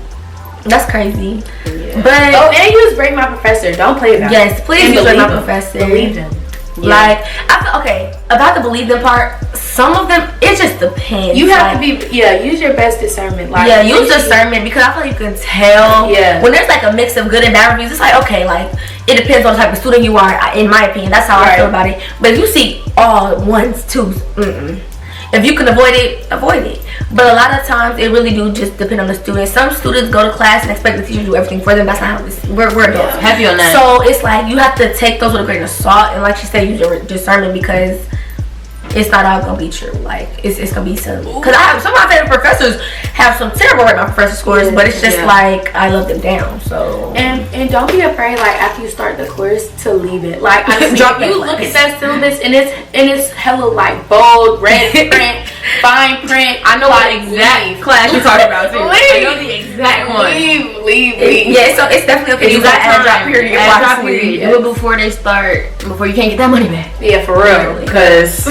Speaker 4: That's crazy.
Speaker 1: Yeah.
Speaker 4: But
Speaker 3: And you was Break My Professor. Don't play about it.
Speaker 4: yes, please
Speaker 3: And
Speaker 4: use my
Speaker 3: believe them.
Speaker 4: professor.
Speaker 3: Believe them.
Speaker 1: Yeah.
Speaker 4: Like I feel okay about the believe them part. Some of them it just depends.
Speaker 3: You have
Speaker 4: like,
Speaker 3: to be use your best discernment. Like
Speaker 4: yeah, use discernment because I feel like you can tell.
Speaker 3: Yeah.
Speaker 4: When there's like a mix of good and bad reviews, it's like okay, like it depends on the type of student you are. In my opinion, that's how I feel about it. But if you see all ones, twos, if you can avoid it. But a lot of times it really do just depend on the student. Some students go to class and expect the teacher to do everything for them. That's not how this. We're adults.
Speaker 1: Heavy on that.
Speaker 4: So it's like you have to take those with a grain of salt and, like she said, use your discernment because it's not all gonna be true. Like it's gonna be some. Because I have some of my favorite professors have some terrible Rate My Professor scores, but it's just like I love them down. So
Speaker 3: and don't be afraid like after you start the course to leave it. Like honestly,
Speaker 4: Drop
Speaker 3: if you
Speaker 4: that
Speaker 3: look
Speaker 4: class.
Speaker 3: at that syllabus and it's hella like bold, red print, fine print.
Speaker 1: I know what
Speaker 3: like,
Speaker 1: exact
Speaker 3: leave.
Speaker 1: class you're talking about too. I
Speaker 3: Leave.
Speaker 1: know the exact one.
Speaker 3: Leave.
Speaker 4: yeah, so it's definitely okay. You got add drop period.
Speaker 1: Add drop
Speaker 4: Watch
Speaker 1: period.
Speaker 4: it.
Speaker 1: Do it before they start. Before you can't get that money back.
Speaker 3: Yeah, for real. Because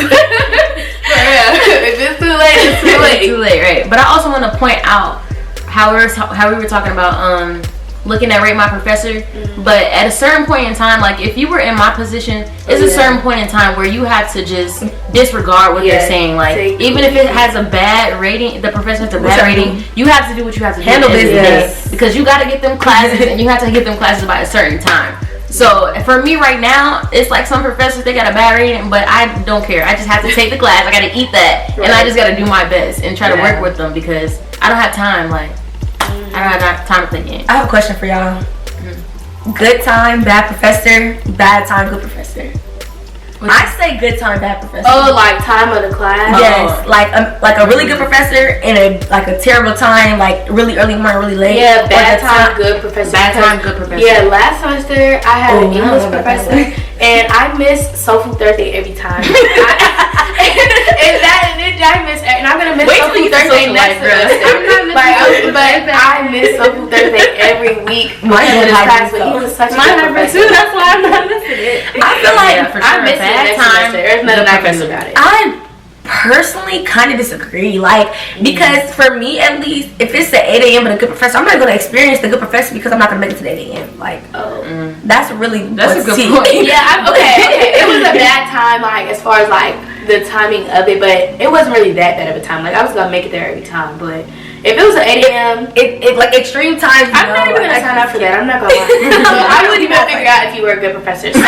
Speaker 3: if it's too late, it's too
Speaker 1: It's
Speaker 3: late.
Speaker 1: too late, right? But I also want to point out how we were talking about looking at Rate My Professor. But at a certain point in time, like if you were in my position, it's a certain point in time where you have to just disregard what they're saying. Like even if it has a bad rating, the professor has a bad rating, you have to do what you have to
Speaker 4: Handle
Speaker 1: do every day.
Speaker 4: business.
Speaker 1: Because you got to get them classes and you have to get them classes by a certain time. So for me right now, it's like some professors, they got a bad rating, but I don't care. I just have to take the class. I got to eat that, and I just got to do my best and try to work with them because I don't have time. Like I don't have time to play games.
Speaker 4: I have a question for y'all. Good time, bad professor. Bad time, good professor. I say good time, bad professor.
Speaker 3: Oh, like time of the class.
Speaker 4: Yes, like a really good professor and a terrible time, like really early morning, really late.
Speaker 3: Yeah,
Speaker 4: Or
Speaker 3: bad
Speaker 4: the
Speaker 3: time, good professor.
Speaker 1: Bad time, good professor.
Speaker 3: Yeah, last semester I had an
Speaker 4: I
Speaker 3: English
Speaker 4: don't know about
Speaker 3: professor, and I missed Soul Food Thursday every time. And I'm gonna miss
Speaker 1: Wait
Speaker 3: Soul
Speaker 1: till you
Speaker 3: Food Thursday
Speaker 1: social
Speaker 3: next
Speaker 1: life, girl.
Speaker 3: semester. I'm not missing but I miss Soul Food Thursday every week
Speaker 4: Mine
Speaker 3: because of this
Speaker 4: had
Speaker 3: class. But
Speaker 4: me,
Speaker 3: he was such a
Speaker 2: Mine
Speaker 3: good
Speaker 2: happened
Speaker 3: professor.
Speaker 2: too. That's why I'm not missing it.
Speaker 4: I feel like
Speaker 1: Yeah, for sure.
Speaker 3: I miss it
Speaker 1: Bad
Speaker 3: next
Speaker 1: time,
Speaker 3: semester. There's nothing
Speaker 1: good
Speaker 3: I can do
Speaker 1: professor.
Speaker 3: about it.
Speaker 4: I personally kind of disagree. Like because for me at least, if it's at 8 a.m. and a good professor, I'm not gonna experience the good professor because I'm not gonna make it to the 8 a.m. Like that's really
Speaker 1: That's a
Speaker 4: what's
Speaker 1: good
Speaker 4: tea.
Speaker 1: point.
Speaker 3: Yeah, okay. It was a bad time, like as far as like the timing of it, but it wasn't really that bad of a time. Like I was gonna make it there every time, but if it was at 8 a.m.
Speaker 4: It like extreme times.
Speaker 3: I'm not even gonna sign up for that. I'm not gonna lie. I wouldn't even figure out if you were a good professor. Sorry.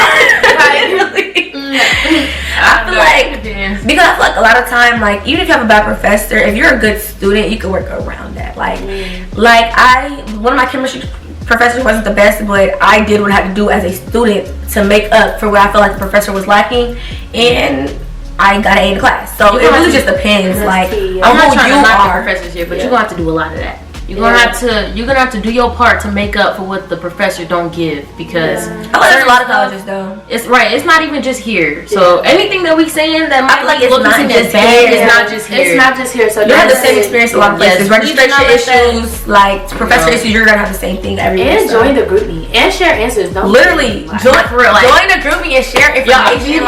Speaker 4: I feel like because I feel like a lot of time, like even if you have a bad professor, if you're a good student, you can work around that. Like one of my chemistry professors wasn't the best, but I did what I had to do as a student to make up for what I felt like the professor was lacking, and I got an A in the class. So it really just depends, like
Speaker 3: tea,
Speaker 1: I'm
Speaker 4: on
Speaker 1: not
Speaker 4: who
Speaker 1: trying
Speaker 4: you
Speaker 1: to knock the
Speaker 4: are.
Speaker 1: professors here, but you're gonna have to do a lot of that. You're gonna have to do your part to make up for what the professor don't give because
Speaker 4: I feel like there's a lot of colleges though.
Speaker 1: it's right. It's not even just here. So anything that we saying that might
Speaker 4: feel like
Speaker 1: be
Speaker 4: it's
Speaker 1: looking
Speaker 4: not
Speaker 1: as
Speaker 4: just
Speaker 1: bad,
Speaker 4: here.
Speaker 1: it's not just here.
Speaker 3: It's not just here. So
Speaker 4: You have the
Speaker 3: don't
Speaker 4: same
Speaker 3: say-
Speaker 4: experience a lot of places.
Speaker 1: Yes,
Speaker 4: Registration
Speaker 1: please do not let
Speaker 4: issues, like professor issues, you're gonna have the same thing everywhere.
Speaker 3: And join the group meet and share answers. Don't
Speaker 4: Literally,
Speaker 3: like,
Speaker 4: join
Speaker 1: like-
Speaker 4: join the group and share information.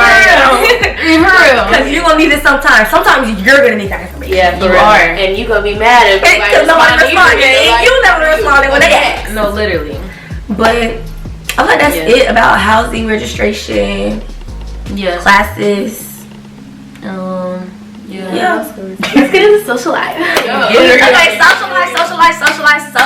Speaker 1: Be real.
Speaker 4: Because you're gonna need it sometimes. Sometimes you're gonna need that information.
Speaker 3: Yeah,
Speaker 1: You
Speaker 3: for real.
Speaker 1: are.
Speaker 3: And you gonna be mad if
Speaker 4: Because no one responded.
Speaker 3: Like,
Speaker 4: You never responded when they asked.
Speaker 1: No, literally.
Speaker 4: But I feel like that's it about housing registration,
Speaker 1: Yes.
Speaker 4: classes.
Speaker 1: Yeah.
Speaker 3: let's get into social life.
Speaker 4: Okay, socialize.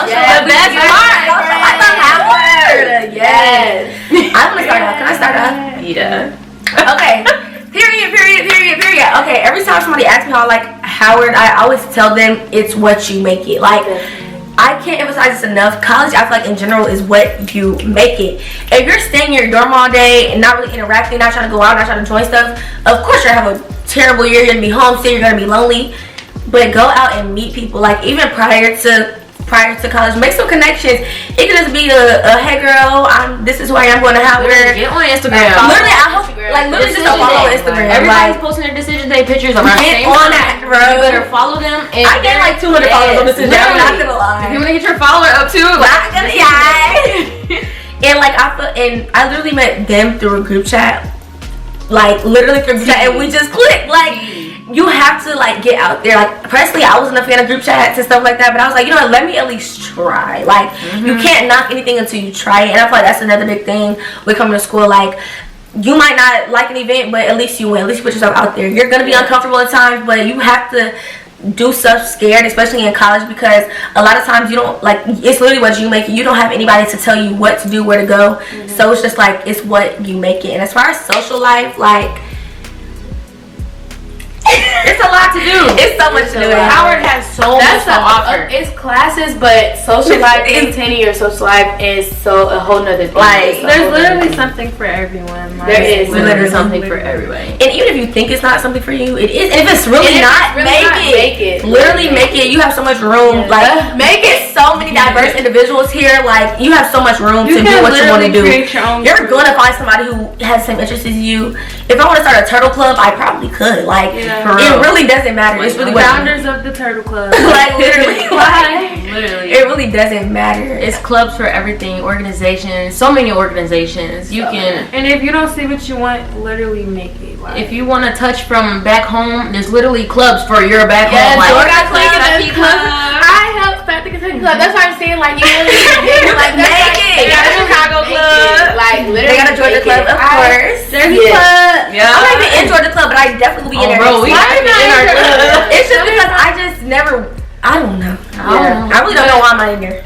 Speaker 3: Yeah,
Speaker 4: The
Speaker 3: best part.
Speaker 4: Socialize on Howard. Yes. I want to start off. Can I start off?
Speaker 1: Yeah.
Speaker 4: Okay. Period. Okay, every time somebody asks me how I like Howard, I always tell them it's what you make it. Like, I can't emphasize this enough. College, I feel like in general, is what you make it. If you're staying in your dorm all day and not really interacting, not trying to go out, not trying to join stuff, of course you're gonna have a terrible year. You're gonna be homesick. You're gonna be lonely. But go out and meet people. Like even prior to college, make some connections. It could just be a hey girl, this is who I am, going to Howard.
Speaker 1: Get on Instagram.
Speaker 4: Literally, I hope Like literally just a follow Instagram.
Speaker 1: Everybody's posting their decision day pictures around the same
Speaker 4: on
Speaker 1: time.
Speaker 4: that, bro.
Speaker 1: You better follow them. And
Speaker 4: I get like 200 followers on Instagram. I'm not gonna lie.
Speaker 1: If you wanna get your follower up too,
Speaker 4: not gonna lie. And like I literally met them through a group chat. Like literally through a group chat, and we just clicked. Like you have to like get out there. Like personally, I wasn't a fan of group chats and stuff like that, but I was like, you know what, let me at least try. Like you can't knock anything until you try it. And I feel like that's another big thing with coming to school. Like you might not like an event, but at least you win. At least you put yourself out there. You're gonna be uncomfortable at times, but you have to do stuff scared, especially in college, because a lot of times you don't like, it's literally what you make it. You don't have anybody to tell you what to do, where to go. So it's just like, it's what you make it. And as far as social life, like
Speaker 1: it's a lot to do.
Speaker 4: It's so much to do.
Speaker 1: Howard has so much to offer.
Speaker 3: It's classes, but social life, maintaining your social life is a whole nother thing.
Speaker 2: Like there's literally something for everyone. Like,
Speaker 3: there is
Speaker 1: literally something for everybody.
Speaker 4: And even if you think it's not something for you, it is. And if it's really not, make it. Literally make it. You have so much room. Like make it. So many diverse individuals here. Like you have so much room to do what you want to do. You're gonna find somebody who has the same interests as you. If I want to start a turtle club, I probably could. Like it really doesn't matter. It's really
Speaker 2: founders of the turtle club.
Speaker 4: Like literally,
Speaker 1: Literally,
Speaker 4: it really doesn't matter.
Speaker 1: It's clubs for everything, organizations, so many organizations. You can,
Speaker 2: and if you don't see what you want, literally make it. Like,
Speaker 1: if you want to touch from back home, there's literally clubs for your back home.
Speaker 3: Like Kentucky Club. I helped start the Kentucky Club. That's why I'm saying like you really like
Speaker 4: make it.
Speaker 3: They got a Chicago Club. Like literally,
Speaker 4: they got a Georgia Club, of course.
Speaker 3: There's a club.
Speaker 4: Yeah. I'm not even in Georgia Club, but I definitely will be in there.
Speaker 1: Bro, we in our club.
Speaker 4: It's just because I just never. I don't know. I really don't know why I'm not in there.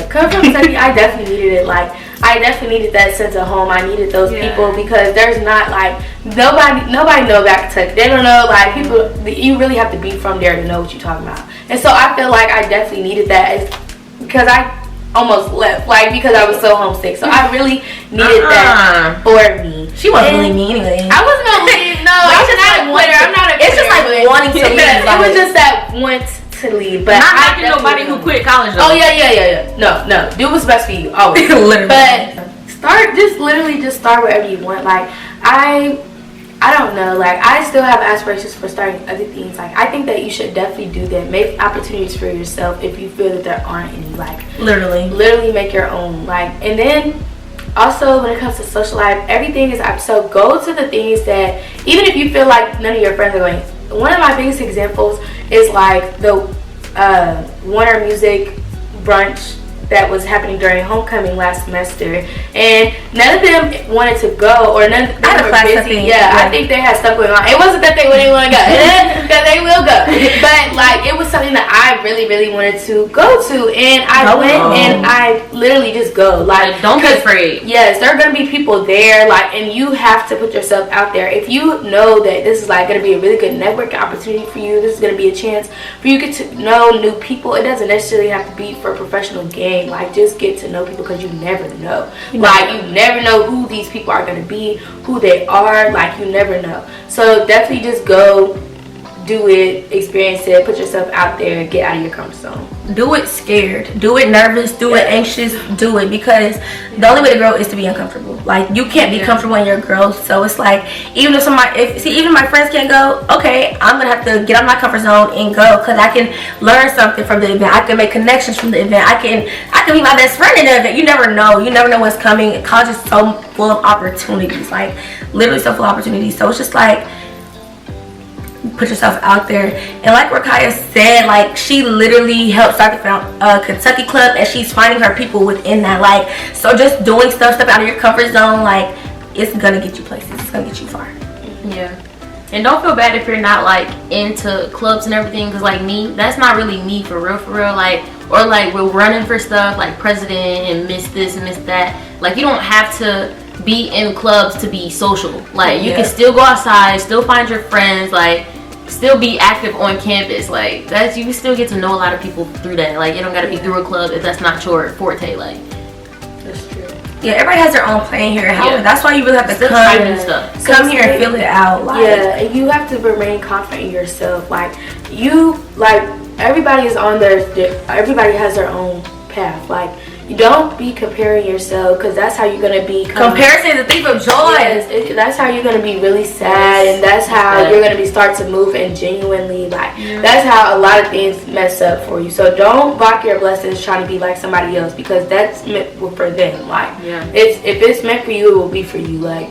Speaker 3: Coming from Kentucky, I definitely needed it. Like I definitely needed that sense of home. I needed those people because there's not like nobody know about Kentucky. They don't know like people. You really have to be from there to know what you're talking about. And so I feel like I definitely needed that because I almost left like because I was so homesick. So I really needed that for me.
Speaker 4: She wasn't really me anyway.
Speaker 3: I wasn't gonna leave. No, I'm not a quitter. I'm not a quitter.
Speaker 4: It's just like wanting to leave.
Speaker 3: It was just that want to leave, but
Speaker 1: not knocking nobody who quit college though.
Speaker 3: Oh yeah. No. Do what's best for you always.
Speaker 4: Literally.
Speaker 3: But just start wherever you want. Like I don't know. Like I still have aspirations for starting other things. Like I think that you should definitely do that. Make opportunities for yourself if you feel that there aren't any. Like literally make your own. Like and then also when it comes to social life, everything is up. So go to the things that even if you feel like none of your friends are going. One of my biggest examples is like the Warner Music brunch that was happening during homecoming last semester, and none of them wanted to go, or none of them were busy. I think they had stuff going on. It wasn't that they wouldn't want to go, that they will go, but like it was something that I really wanted to go to, and I went and I literally just go. Like
Speaker 1: don't be afraid.
Speaker 3: Yes, there are gonna be people there, like, and you have to put yourself out there. If you know that this is like gonna be a really good networking opportunity for you, this is gonna be a chance for you to get to know new people. It doesn't necessarily have to be for a professional game. Like just get to know people because you never know. Like you never know who these people are going to be, who they are. Like you never know. So definitely just go, do it, experience it, put yourself out there, get out of your comfort zone.
Speaker 4: Do it scared, do it nervous, do it anxious, do it, because the only way to grow is to be uncomfortable. Like you can't be comfortable when you're a girl. So it's like even if even my friends can't go, okay, I'm gonna have to get out of my comfort zone and go, because I can learn something from the event. I can make connections from the event. I can be my best friend in the event. You never know what's coming. College is so full of opportunities, like literally so full of opportunities. So it's just like put yourself out there. And like Rikaiya said, like she literally helped start the Kentucky Club, and she's finding her people within that. Like so just doing stuff out of your comfort zone, like it's gonna get you places, it's gonna get you far.
Speaker 1: And don't feel bad if you're not like into clubs and everything, because like me, that's not really me for real. Like, or like we're running for stuff like president and miss this and miss that. Like you don't have to be in clubs to be social. Like you can still go outside, still find your friends, like still be active on campus. Like that's, you can still get to know a lot of people through that. Like you don't gotta be through a club if that's not your forte. Like
Speaker 3: that's true.
Speaker 4: Yeah, everybody has their own plan here. However, that's why you really have to come here and feel it out. Like,
Speaker 3: and you have to remain confident in yourself. Like everybody is on everybody has their own path. Like don't be comparing yourself, because that's how you're gonna be.
Speaker 4: Comparison is a thief of joy.
Speaker 3: Yes, that's how you're gonna be really sad, and that's how you're gonna start to move and genuinely like. That's how a lot of things mess up for you. So don't block your blessings trying to be like somebody else, because that's meant for them. Like, if it's meant for you, it will be for you. Like,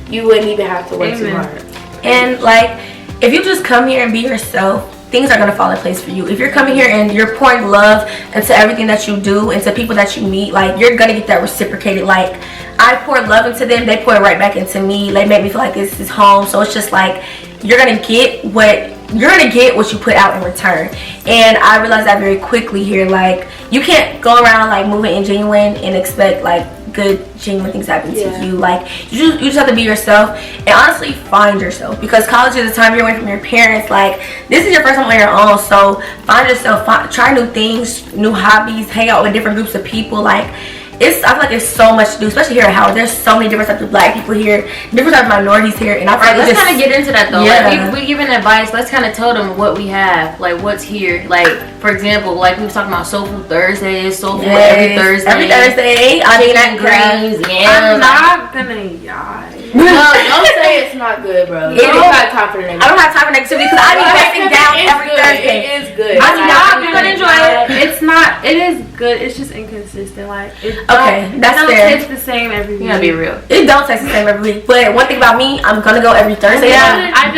Speaker 3: you wouldn't even have to work too hard.
Speaker 4: And like, if you just come here and be yourself, things are going to fall in place for you. If you're coming here and you're pouring love into everything that you do, into people that you meet, like, you're going to get that reciprocated. Like, I pour love into them, they pour it right back into me. They make me feel like this is home. So it's just like, you're going to get what you put out in return. And I realized that very quickly here. Like, you can't go around like moving ingenuine and expect like good genuine things happen to you. Like, you just have to be yourself and honestly find yourself, because college is the time you're away from your parents. Like, this is your first time on your own, so find yourself, try new things, new hobbies, hang out with different groups of people. Like, I feel like there's so much to do, especially here at Howard. There's so many different types of black people here, different types of minorities here, and I feel like
Speaker 1: let's kind of get into that though. Like, we giving advice. Let's kind of tell them what we have, like what's here. Like, for example, like we was talking about Soul Food Thursdays, Soul Food every Thursday.
Speaker 4: Every Thursday, I mean that
Speaker 1: greens.
Speaker 2: I'm not gonna yawn.
Speaker 3: No, don't say it's not good, bro. You don't have time for the negativity.
Speaker 4: I don't have time for negativity because I be breaking down every Thursday.
Speaker 3: It is good.
Speaker 2: I'm not gonna enjoy it. It's not. It is good. It's just inconsistent. Like,
Speaker 4: that's fair.
Speaker 2: It tastes the same every week.
Speaker 1: You gotta be real.
Speaker 4: It don't taste the same every week. But one thing about me, I'm gonna go every Thursday.
Speaker 2: Yeah,
Speaker 1: It's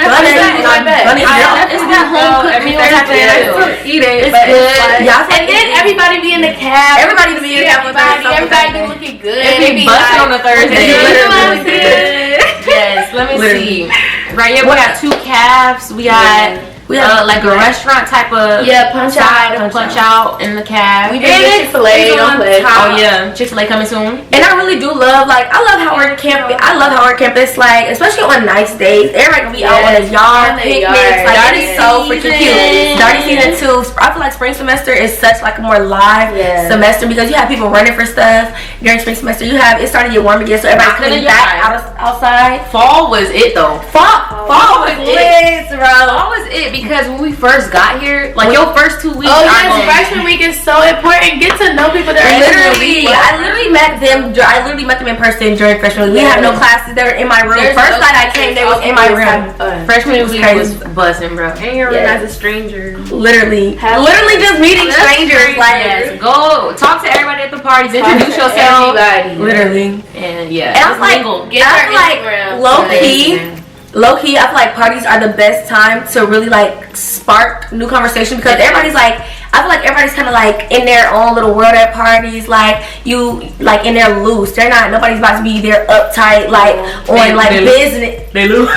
Speaker 1: that home cooked meal type of deal.
Speaker 2: Eat it.
Speaker 3: It's good.
Speaker 4: And
Speaker 3: then everybody be in the cab.
Speaker 4: Everybody be in the cab.
Speaker 3: Everybody be looking good.
Speaker 1: It be busting on a Thursday.
Speaker 3: Literally.
Speaker 1: Yes, let me see. Right here, we got 2 calves. We got like a restaurant type of
Speaker 3: punch
Speaker 1: out in the cab.
Speaker 3: We did Chick-fil-A. Don't play.
Speaker 1: Oh yeah, Chick-fil-A coming soon.
Speaker 4: And I really do love, like, I love Howard campus. I love Howard campus, like, especially on nice days. Everybody can be out on the yard picnics. Like, that is so freaking cute. Starting season 2. I feel like spring semester is such like a more live semester, because you have people running for stuff during spring semester. It's starting to get warm again, so everybody's coming back outside.
Speaker 1: Fall was it though.
Speaker 4: Fall was lit, bro.
Speaker 1: Fall was it, because when we first got here, like your first 2 weeks.
Speaker 3: Oh yes, freshman week is so important. Get to know people that are
Speaker 4: I literally met them in person during freshman week. We had no classes. They were in my room. First night I came, they was in my room.
Speaker 1: Freshman week was buzzing, bro.
Speaker 2: And your room as a stranger.
Speaker 4: Literally just meeting strangers. Like,
Speaker 1: go talk to everybody at the parties. Introduce yourself.
Speaker 4: Literally.
Speaker 1: And
Speaker 4: and I was like, low key, I feel like parties are the best time to really like spark new conversation, because everybody's like, I feel like everybody's kind of like in their own little world at parties. Like, you like in there loose. They're not. Nobody's about to be there uptight like on like business.
Speaker 1: They loose.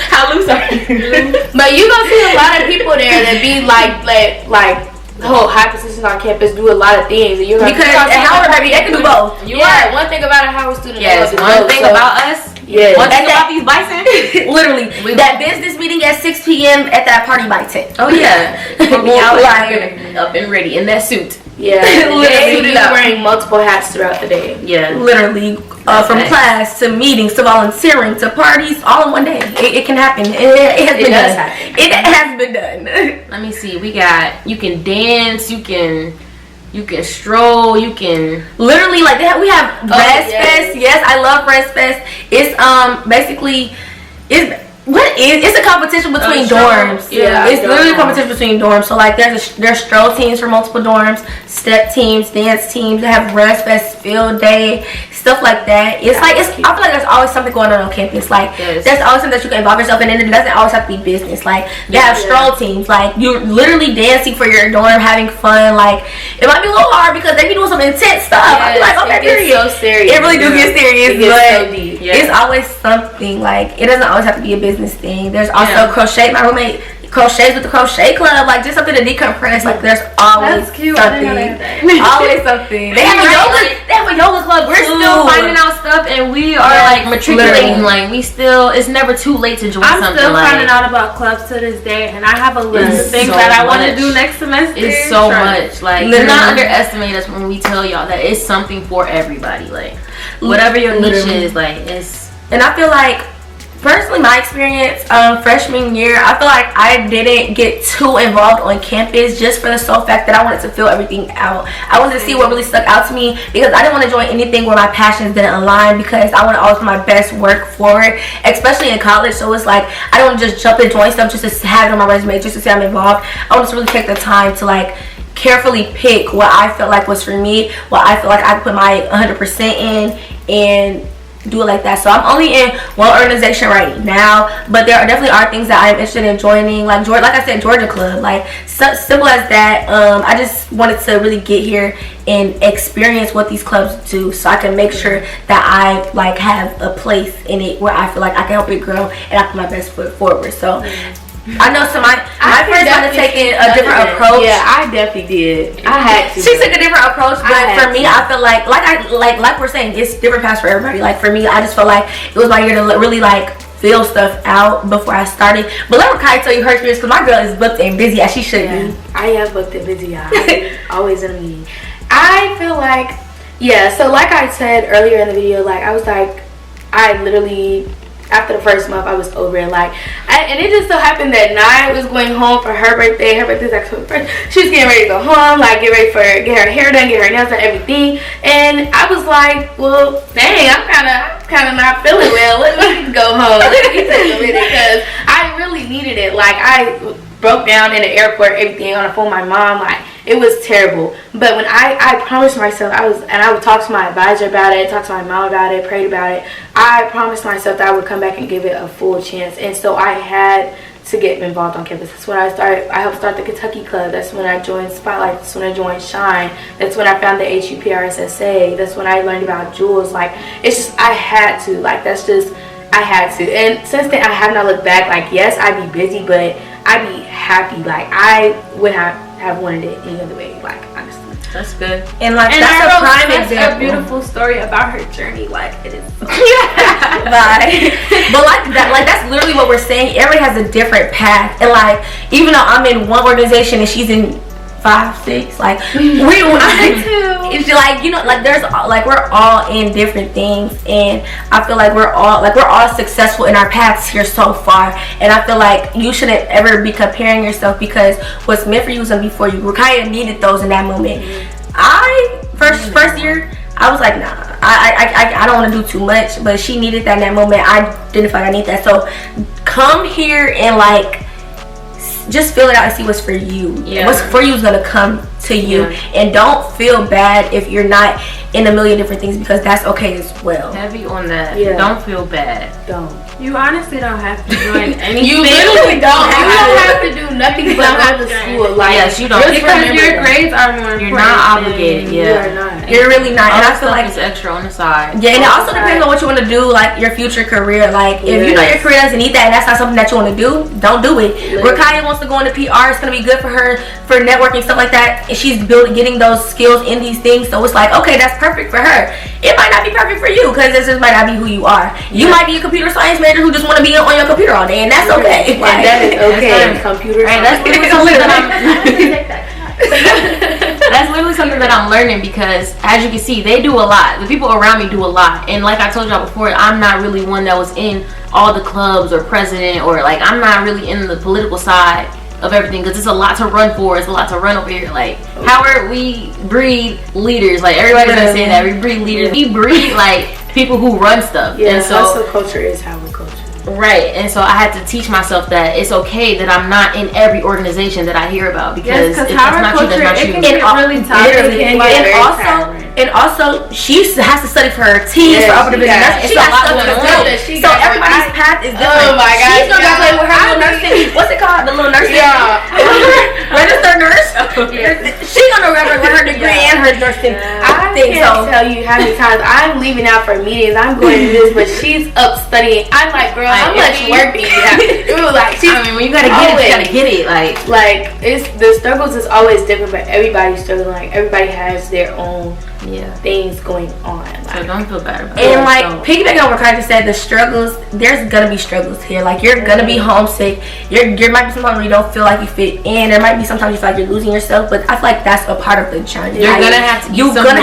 Speaker 1: How loose are you?
Speaker 3: But you gonna see a lot of people there that be like. The whole high positions on campus do a lot of things, and you're like,
Speaker 4: because at Howard, baby, they can do both.
Speaker 3: One thing about a Howard student.
Speaker 1: One thing about us. One thing about these bison.
Speaker 4: Literally, that business meeting at 6 p.m. at that party by 10.
Speaker 1: Oh yeah, we'll be out like up and ready in that suit.
Speaker 3: Yeah, literally wearing multiple hats throughout the day.
Speaker 1: Yeah,
Speaker 4: literally, from class to meetings to volunteering to parties, all in one day. It can happen. It has been done. It has been done.
Speaker 1: Let me see. We got. You can dance. You can stroll. You can
Speaker 4: literally like we have Rest Fest. Yes, I love Rest Fest. It's basically it's a competition between dorms.
Speaker 3: Yeah,
Speaker 4: it's literally a competition between dorms. So like there's stroll teams for multiple dorms, step teams, dance teams. They have Rest Fest, field day, stuff like that. It's like I feel like there's always something going on campus. Like there's always something that you can involve yourself in, and it doesn't always have to be business. Like they have stroll teams. Like you're literally dancing for your dorm, having fun. Like it might be a little hard because they be doing some intense stuff. I be like, okay, period.
Speaker 3: So serious.
Speaker 4: It really does get serious,
Speaker 3: but
Speaker 4: so deep. It's always something. Like it doesn't always have to be a business thing. There's also crochet. My roommate crochets with the crochet club, like just something to decompress. Like there's always something. Always something. They have a yoga club.
Speaker 1: We're still finding out stuff, and we are like matriculating. Like it's never too late to join something.
Speaker 2: I'm still finding out about clubs to this day, and I have a list of things that I want to do next semester.
Speaker 1: It's so much. Like do not underestimate us when we tell y'all that it's something for everybody. Like whatever your niche is, like it's.
Speaker 4: And I feel like Personally, my experience freshman year, I feel like I didn't get too involved on campus just for the sole fact that I wanted to feel everything out. I wanted to see what really stuck out to me because I didn't want to join anything where my passions didn't align because I want to always put my best work forward, especially in college. So it's like I don't just jump and join stuff just to have it on my resume, just to say I'm involved. I want to really take the time to like carefully pick what I felt like was for me, what I feel like I put my 100% in, and do it like that. So I'm only in one organization right now, but there definitely are things that I'm interested in joining, like I said, Georgia Club, like simple as that. I just wanted to really get here and experience what these clubs do, so I can make sure that I like have a place in it where I feel like I can help it grow and I put my best foot forward. So I know some my friends want to take a different approach.
Speaker 3: Yeah, I definitely did. I had to.
Speaker 4: She took a different approach, but for me, I feel like we're saying, it's different paths for everybody. Like for me, I just felt like it was my year to really like feel stuff out before I started. But let Rikaiya tell you her experience, because my girl is booked and busy as she should be.
Speaker 3: I am booked and busy. I'm always in a meeting. I feel like, so like I said earlier in the video, like I was like, I literally, after the first month, I was over it. Like, and it just so happened that Nia was going home for her birthday. Her birthday's October 1st. She was getting ready to go home, like get her hair done, get her nails done, everything. And I was like, well, dang, I'm kind of not feeling well. Let me go home. Let me take a minute because I really needed it. Like I broke down in the airport, everything on the phone with my mom. Like it was terrible. But when I promised myself, I would talk to my advisor about it, talk to my mom about it, prayed about it. I promised myself that I would come back and give it a full chance. And so I had to get involved on campus. That's when I helped start the Kentucky Club. That's when I joined Spotlight. That's when I joined Shine. That's when I found the HUPRSSA. That's when I learned about Jules. Like, it's just, I had to. Like, that's just, I had to. And since then, I have not looked back. Like, yes, I'd be busy, but I'd be happy. Like, I would have wanted it any other way. Like, honestly.
Speaker 1: That's good.
Speaker 4: And like, that's a prime example.
Speaker 2: A beautiful story about her journey. Like, it is. So
Speaker 4: but like that, like that's literally what we're saying. Everybody has a different path, and like even though I'm in one organization and she's in 5, 6, like it's like, you know, like there's like we're all in different things, and I feel like we're all successful in our paths here so far. And I feel like you shouldn't ever be comparing yourself, because what's meant for you is gonna be for you. Rikaiya needed those in that moment. I first year I was like, nah, I don't want to do too much, but she needed that in that moment. I didn't feel like I need that. So come here and like just feel it out and see what's for you. What's for you is gonna come to you. And don't feel bad if you're not in a million different things, because that's okay as well.
Speaker 1: Heavy on that. Don't feel bad.
Speaker 3: Don't.
Speaker 2: You honestly don't have to join anything.
Speaker 3: You literally don't. You don't have to do nothing but go to school. Like,
Speaker 1: yes, you don't.
Speaker 2: Because your grades are more important.
Speaker 1: You're not obligated.
Speaker 3: You are not.
Speaker 4: You're really not. And I feel like
Speaker 1: it's extra on the side.
Speaker 4: Yeah, and it also depends on what you want to do, like your future career. Like if you know your career doesn't need that, and that's not something that you want to do, don't do it. Rikaiya wants to go into PR. It's gonna be good for her for networking, stuff like that. And she's getting those skills in these things. So it's like, okay, that's perfect for her. It might not be perfect for you, because this just might not be who you are. You might be a computer science major who just want to be on your computer all day, and that's okay.
Speaker 3: Like, that is okay. Computer science.
Speaker 1: That's literally something that I'm learning, because as you can see, they do a lot. The people around me do a lot. And like I told y'all before, I'm not really one that was in all the clubs or president, or like I'm not really in the political side of everything, because it's a lot to run for. It's a lot to run over here. Like, Howard, we breed leaders. Like, everybody's gonna say that. We breed leaders. We breed like people who run stuff.
Speaker 3: Yeah,
Speaker 1: and so
Speaker 3: hustle culture is Howard culture.
Speaker 1: Right, and so I had to teach myself that it's okay that I'm not in every organization that I hear about, because if that's not you, that's not you.
Speaker 2: It can get really tiring.
Speaker 4: And also, she has to study for her teams, for upper division. She got stuff to do. So everybody's path is different.
Speaker 3: Oh my God.
Speaker 4: She's gonna graduate with her little nursing. What's it called? The little nursing. Registered nurse. She's gonna graduate with her degree and her nursing.
Speaker 3: I can't tell you how many times I'm leaving out for meetings. I'm going to this, but she's up studying. I'm like, girl, how much work do you have? Like,
Speaker 1: I mean, when you gotta get it, you gotta get it.
Speaker 3: Like it's the struggles is always different, but everybody's struggling. Like everybody has their own things going on. Like,
Speaker 1: so don't feel bad about it.
Speaker 4: And like piggybacking on what Rikaiya just said, the struggles, there's gonna be struggles here. Like you're gonna be homesick. There might be sometimes where you don't feel like you fit in. There might be sometimes you feel like you're losing yourself. But I feel like that's a part of the journey.
Speaker 1: You're gonna have to. You're gonna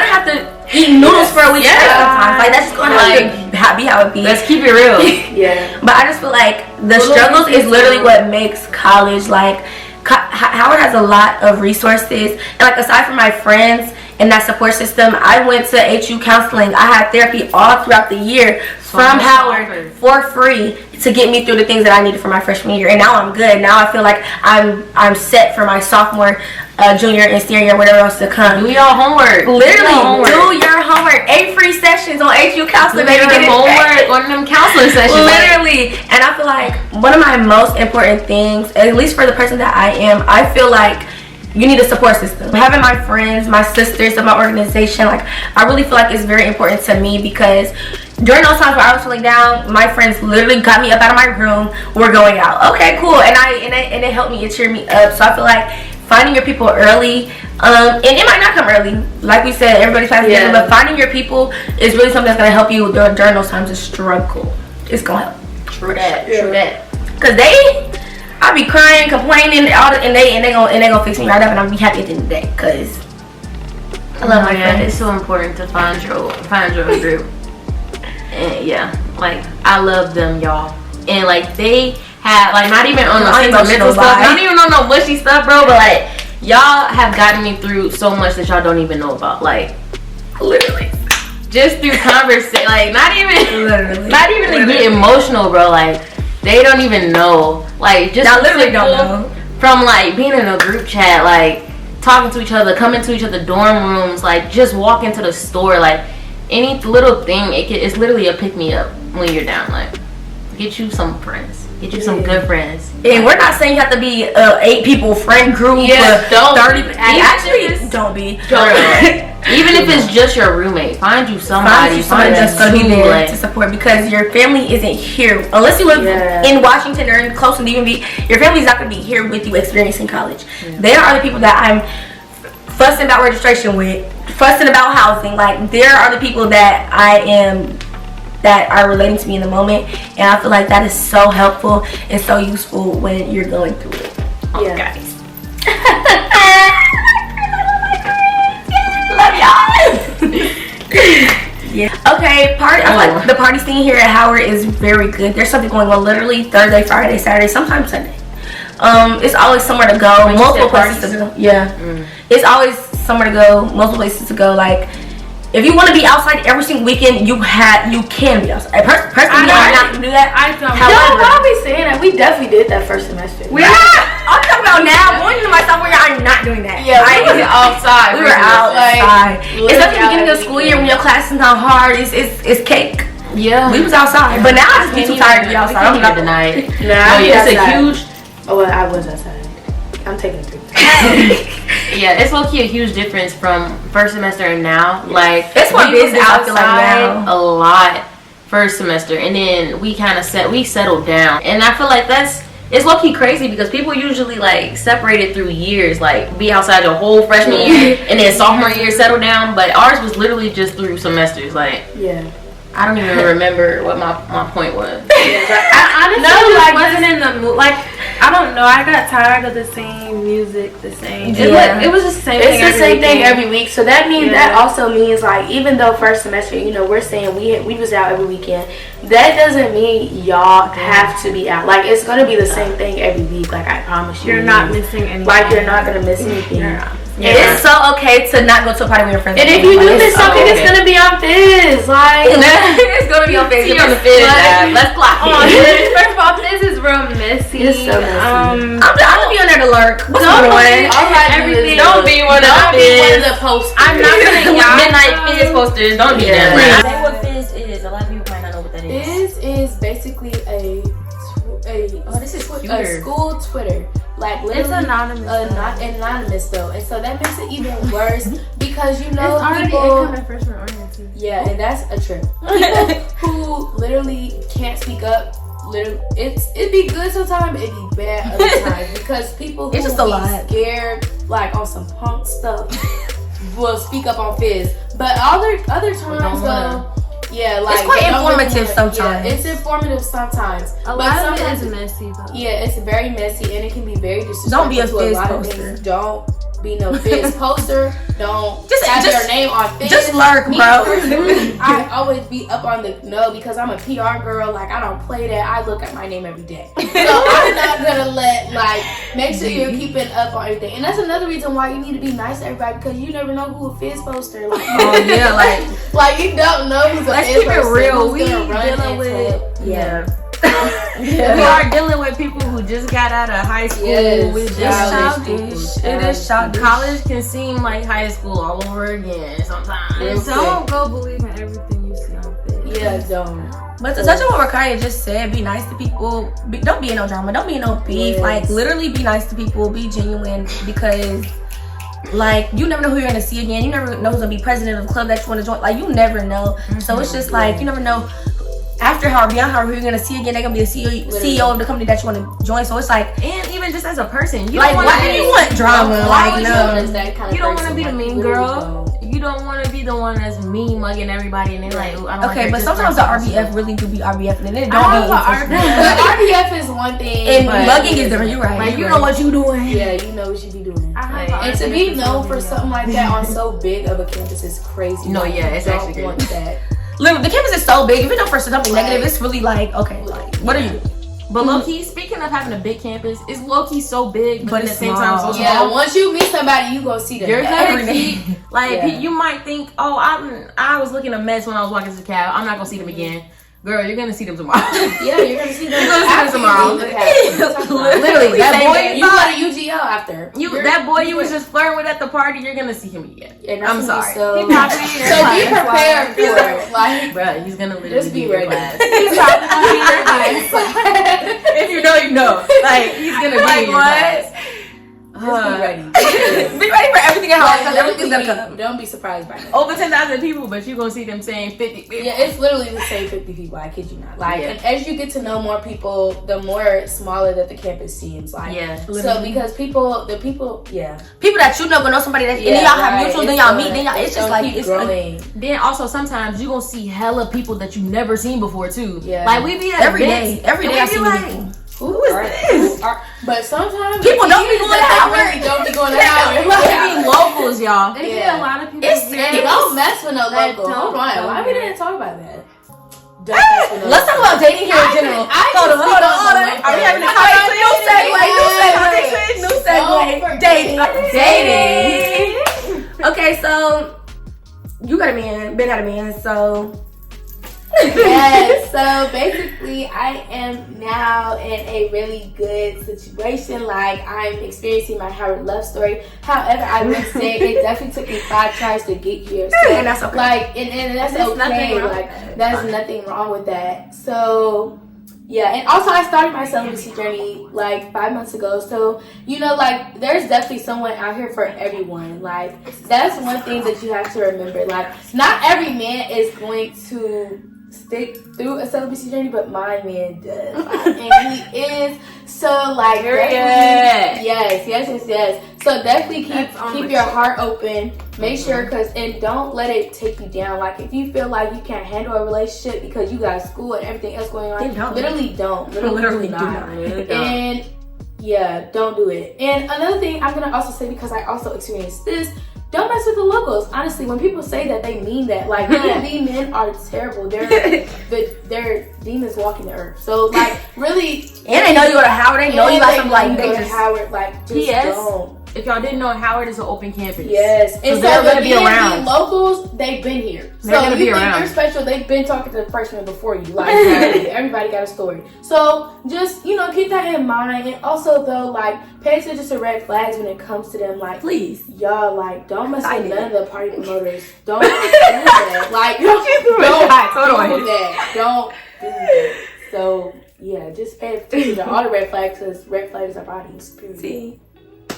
Speaker 1: have to
Speaker 4: eat noodles for a week straight sometimes. Like, that's just gonna be how it be.
Speaker 1: Let's keep it real.
Speaker 3: Yeah.
Speaker 4: But I just feel like the struggles is literally what makes college, like, Howard has a lot of resources. And, like, aside from my friends and that support system, I went to HU counseling. I had therapy all throughout the year from Howard for free to get me through the things that I needed for my freshman year. And now I'm good. Now I feel like I'm set for my sophomore, junior, and senior year, whatever else to come.
Speaker 1: Do your homework.
Speaker 4: Literally, do your homework. 8 free sessions on HU counseling.
Speaker 1: Do your homework on them counseling sessions.
Speaker 4: Literally. And I feel like one of my most important things, at least for the person that I am, I feel like you need a support system. Having my friends, my sisters, and my organization, like, I really feel like it's very important to me, because during those times where I was feeling down, my friends literally got me up out of my room. We're going out. Okay, cool. And it helped me. It cheered me up. So I feel like finding your people early, and it might not come early. Like we said, everybody's finding different, but finding your people is really something that's gonna help you during those times of struggle. It's gonna help.
Speaker 1: True that. True that.
Speaker 4: Cause I be crying, complaining, and they gonna fix me right up, and I'll be happy at the end of the day. Cause I love my friends.
Speaker 1: It's so important to find your group. And like, I love them, y'all. And like, they have, like, not even on the sentimental stuff, not even on no mushy stuff, bro, but like, y'all have gotten me through so much that y'all don't even know about. Like, literally, just through conversation, like, not even to get emotional, bro. Like, they don't even know. Like, just
Speaker 4: I literally don't know.
Speaker 1: From like being in a group chat, like talking to each other, coming to each other dorm rooms, like just walking to the store, like any little thing, it's literally a pick me up when you're down. Like, get you some friends, get you some good friends.
Speaker 4: And we're not saying you have to be 8 people friend group.
Speaker 1: Yeah, don't
Speaker 4: 30. Actually, don't be.
Speaker 1: Even if it's just your roommate, find you somebody
Speaker 4: that's gonna be there to support, because your family isn't here unless you live in Washington or close to DMV. Your family's not gonna be here with you experiencing college. They are the people that I'm fussing about registration with, fussing about housing. Like, there are the people that that are relating to me in the moment, and I feel like that is so helpful and so useful when you're going through it. Guys. Love y'all. Okay, party. I feel like the party scene here at Howard is very good. There's something going on literally Thursday, Friday, Saturday, sometimes Sunday. It's always somewhere to go, multiple places to go. It's always somewhere to go, multiple places to go. Like, if you want to be outside every single weekend, you can be outside. Personally, I'm not gonna do that.
Speaker 2: I don't.
Speaker 3: No, I'll be saying that. We definitely did that first semester.
Speaker 4: I'm talking about now. Going into my sophomore year, I'm not doing that.
Speaker 1: Yeah, we were outside.
Speaker 4: We were outside. It's at the beginning of the school year when your class is not hard. It's cake.
Speaker 1: Yeah,
Speaker 4: we was outside, but now I just be too tired to be outside. I'm not
Speaker 1: deny it.
Speaker 3: It's
Speaker 1: a huge.
Speaker 3: Oh, well, I was outside. I'm taking it through.
Speaker 1: Yeah, it's low-key a huge difference from first semester and now. Like,
Speaker 4: it's what business I feel like now.
Speaker 1: A lot first semester, and then we kind of settled down, and I feel like it's low-key crazy, because people usually like separated through years, like be outside your whole freshman year and then sophomore year settle down, but ours was literally just through semesters. Like, I don't even remember what my point was.
Speaker 2: I honestly wasn't in the mood. Like, I don't know. I got tired of the same music, the same. It was the same.
Speaker 3: It's the same thing every week. So that means that also means, like, even though first semester, we're saying we was out every weekend. That doesn't mean y'all have to be out. Like, it's gonna be the same thing every week. Like, I promise you.
Speaker 2: You're not missing anything.
Speaker 3: Like, you're not gonna miss anything.
Speaker 4: It's so okay to not go to a party with your friends.
Speaker 3: And if you do miss something, it's gonna be on Fizz. Like,
Speaker 4: it's gonna be on Fizz.
Speaker 1: Let's clock it.
Speaker 2: First of all, Fizz is real messy.
Speaker 3: It's so messy.
Speaker 4: I'm gonna be on there to lurk. What's going on?
Speaker 2: Everything.
Speaker 1: Don't be one of
Speaker 3: the posters.
Speaker 2: I'm not gonna
Speaker 1: midnight Fizz posters. Don't be there.
Speaker 3: Say what Fizz is. A lot of people might not know what that is. Fizz is basically a school Twitter. Like, literally,
Speaker 2: it's anonymous.
Speaker 3: Not anonymous though, and so that makes it even worse because
Speaker 2: it's already
Speaker 3: people.
Speaker 2: Incoming freshman oriented.
Speaker 3: Yeah, and that's a trip. People who literally can't speak up. Literally, it'd be good sometimes, it'd be bad other times, because people who
Speaker 4: it's just a lot
Speaker 3: scared, like on some punk stuff, will speak up on Fizz. But other times though. Yeah, like,
Speaker 4: it's quite informative sometimes.
Speaker 3: Yeah, it's informative sometimes.
Speaker 2: A lot of it is messy though.
Speaker 3: Yeah, it's very messy, and it can be very disrespectful.
Speaker 4: Don't be a
Speaker 3: to a
Speaker 4: Fizz
Speaker 3: lot
Speaker 4: poster.
Speaker 3: of things. Don't be no Fizz poster. Don't have your name on Fizz.
Speaker 4: Just lurk, bro.
Speaker 3: I always be up on the because I'm a PR girl. Like, I don't play that. I look at my name every day. So I'm not gonna make sure you're keeping up on everything. And that's another reason why you need to be nice to everybody, because you never know who a Fizz poster. Like, like you don't know who's a Fizz poster. Let's keep it real. We dealing with
Speaker 1: we are dealing with people who just got out of high school.
Speaker 4: It's childish. It is childish.
Speaker 1: College can seem like high school all over again sometimes.
Speaker 2: And don't go believe in everything you see on Facebook.
Speaker 3: Yeah, don't.
Speaker 4: But to touch on what Rikaiya just said, be nice to people. Don't be in no drama. Don't be in no beef.
Speaker 3: Yes.
Speaker 4: Like, literally be nice to people. Be genuine, because like, you never know who you're gonna see again. You never know who's gonna be president of the club that you want to join. Like, you never know. So it's just like, you never know. After her, beyond her, who you're gonna see again, they're gonna be the CEO of the company that you want to join. So it's like,
Speaker 1: and even just as a person, you
Speaker 4: like,
Speaker 1: don't
Speaker 4: why do you want drama? Like, no,
Speaker 1: you don't want to be the mean girl. You don't want to be the one that's mean mugging everybody, and they're like, I don't
Speaker 4: okay,
Speaker 1: like
Speaker 4: but sometimes the RBF really do be RBF, and it don't be.
Speaker 3: RBF is one thing,
Speaker 4: and mugging is different. You're right.
Speaker 1: Like, you know what you doing.
Speaker 3: Yeah, you know what you be doing. And to be known for something like that on so big of a campus is crazy.
Speaker 1: No, yeah, it's actually
Speaker 3: don't want that.
Speaker 4: Literally, the campus is so big. If you know for something negative, it's really like, okay, like, what are you?
Speaker 1: But low key, speaking of having a big campus, it's low key so big, but at the same time so small.
Speaker 3: Yeah, once you meet somebody, you gonna see them.
Speaker 1: You're gonna see, like, you might think, oh, I was looking a mess when I was walking to the cab. I'm not gonna see them again. Girl, you're gonna see them tomorrow.
Speaker 3: Yeah, you're gonna see them.
Speaker 1: Tomorrow.
Speaker 4: Literally,
Speaker 3: that boy, you got a UGL after.
Speaker 1: That boy you was just flirting with at the party, you're gonna see him again. I'm sorry.
Speaker 3: So be prepared for it. Like,
Speaker 1: bro, he's gonna literally
Speaker 3: just be ready.
Speaker 1: If you know, you know. Like, he's gonna be in your class.
Speaker 3: Just be ready.
Speaker 4: Be ready for everything at home. Everything's gonna come.
Speaker 3: Don't be surprised by that.
Speaker 1: Over 10,000 people, but you're gonna see them saying 50 people.
Speaker 3: Yeah, it's literally the same 50 people. I kid you not. Like, and as you get to know more people, the more smaller that the campus seems. Like, so because people that you
Speaker 4: know gonna know somebody that, and then y'all have mutuals, then y'all meet, then y'all, it's just like, it's
Speaker 3: growing.
Speaker 1: Then also sometimes you gonna see hella people that you never seen before too.
Speaker 3: Yeah,
Speaker 1: like we be at
Speaker 4: every
Speaker 1: events,
Speaker 4: day I see people.
Speaker 1: Who is this?
Speaker 3: But sometimes
Speaker 4: people don't be going to Howard.
Speaker 3: Don't be going to Howard.
Speaker 1: They be locals, y'all.
Speaker 2: They get a lot of people.
Speaker 3: Don't mess with no local. Hold on. Why we didn't talk about that?
Speaker 4: Let's talk about dating here in general. Hold on. Are we having a conversation? New segue. Dating. Okay, so you got a man. Ben had a man. So.
Speaker 3: Yes, so basically I am now in a really good situation. Like, I'm experiencing my Howard love story. However, I would say it definitely took me 5 tries to get here. So,
Speaker 4: and that's okay.
Speaker 3: Like, and that's okay. Like, there's nothing wrong with that. So yeah, and also I started my celibacy journey like 5 months ago. So, you know, like, there's definitely someone out here for everyone. Like, that's one thing that you have to remember. Like, not every man is going to stick through a celibacy journey, but my man does. Like, and he is. So, like, yes. So definitely keep your heart open. Make sure, and don't let it take you down. Like, if you feel like you can't handle a relationship because you got school and everything else going on, literally don't. Literally do not. And yeah, don't do it. And another thing I'm gonna also say, because I also experienced this, don't mess with the locals. Honestly, when people say that, they mean that. Like, these men are terrible. They're demons walking the earth. So, like, really.
Speaker 4: And they know you go to Howard. They know you got some, like,
Speaker 3: they just Howard. Like, just don't.
Speaker 1: If y'all didn't know, Howard is an open campus.
Speaker 3: Yes.
Speaker 1: So and they're gonna be around.
Speaker 3: Locals, they've been here.
Speaker 1: They're gonna be around.
Speaker 3: You're special. They've been talking to the freshmen before you. Like, everybody got a story. So just, you know, keep that in mind. And also, though, like, pay attention to red flags when it comes to them. Like,
Speaker 4: please,
Speaker 3: y'all, like, don't mess with none of the party promoters. Don't do that. Like, don't do that. Don't do that. So yeah, just pay attention to all the red flags, because red flags are bodies. Period.
Speaker 4: See.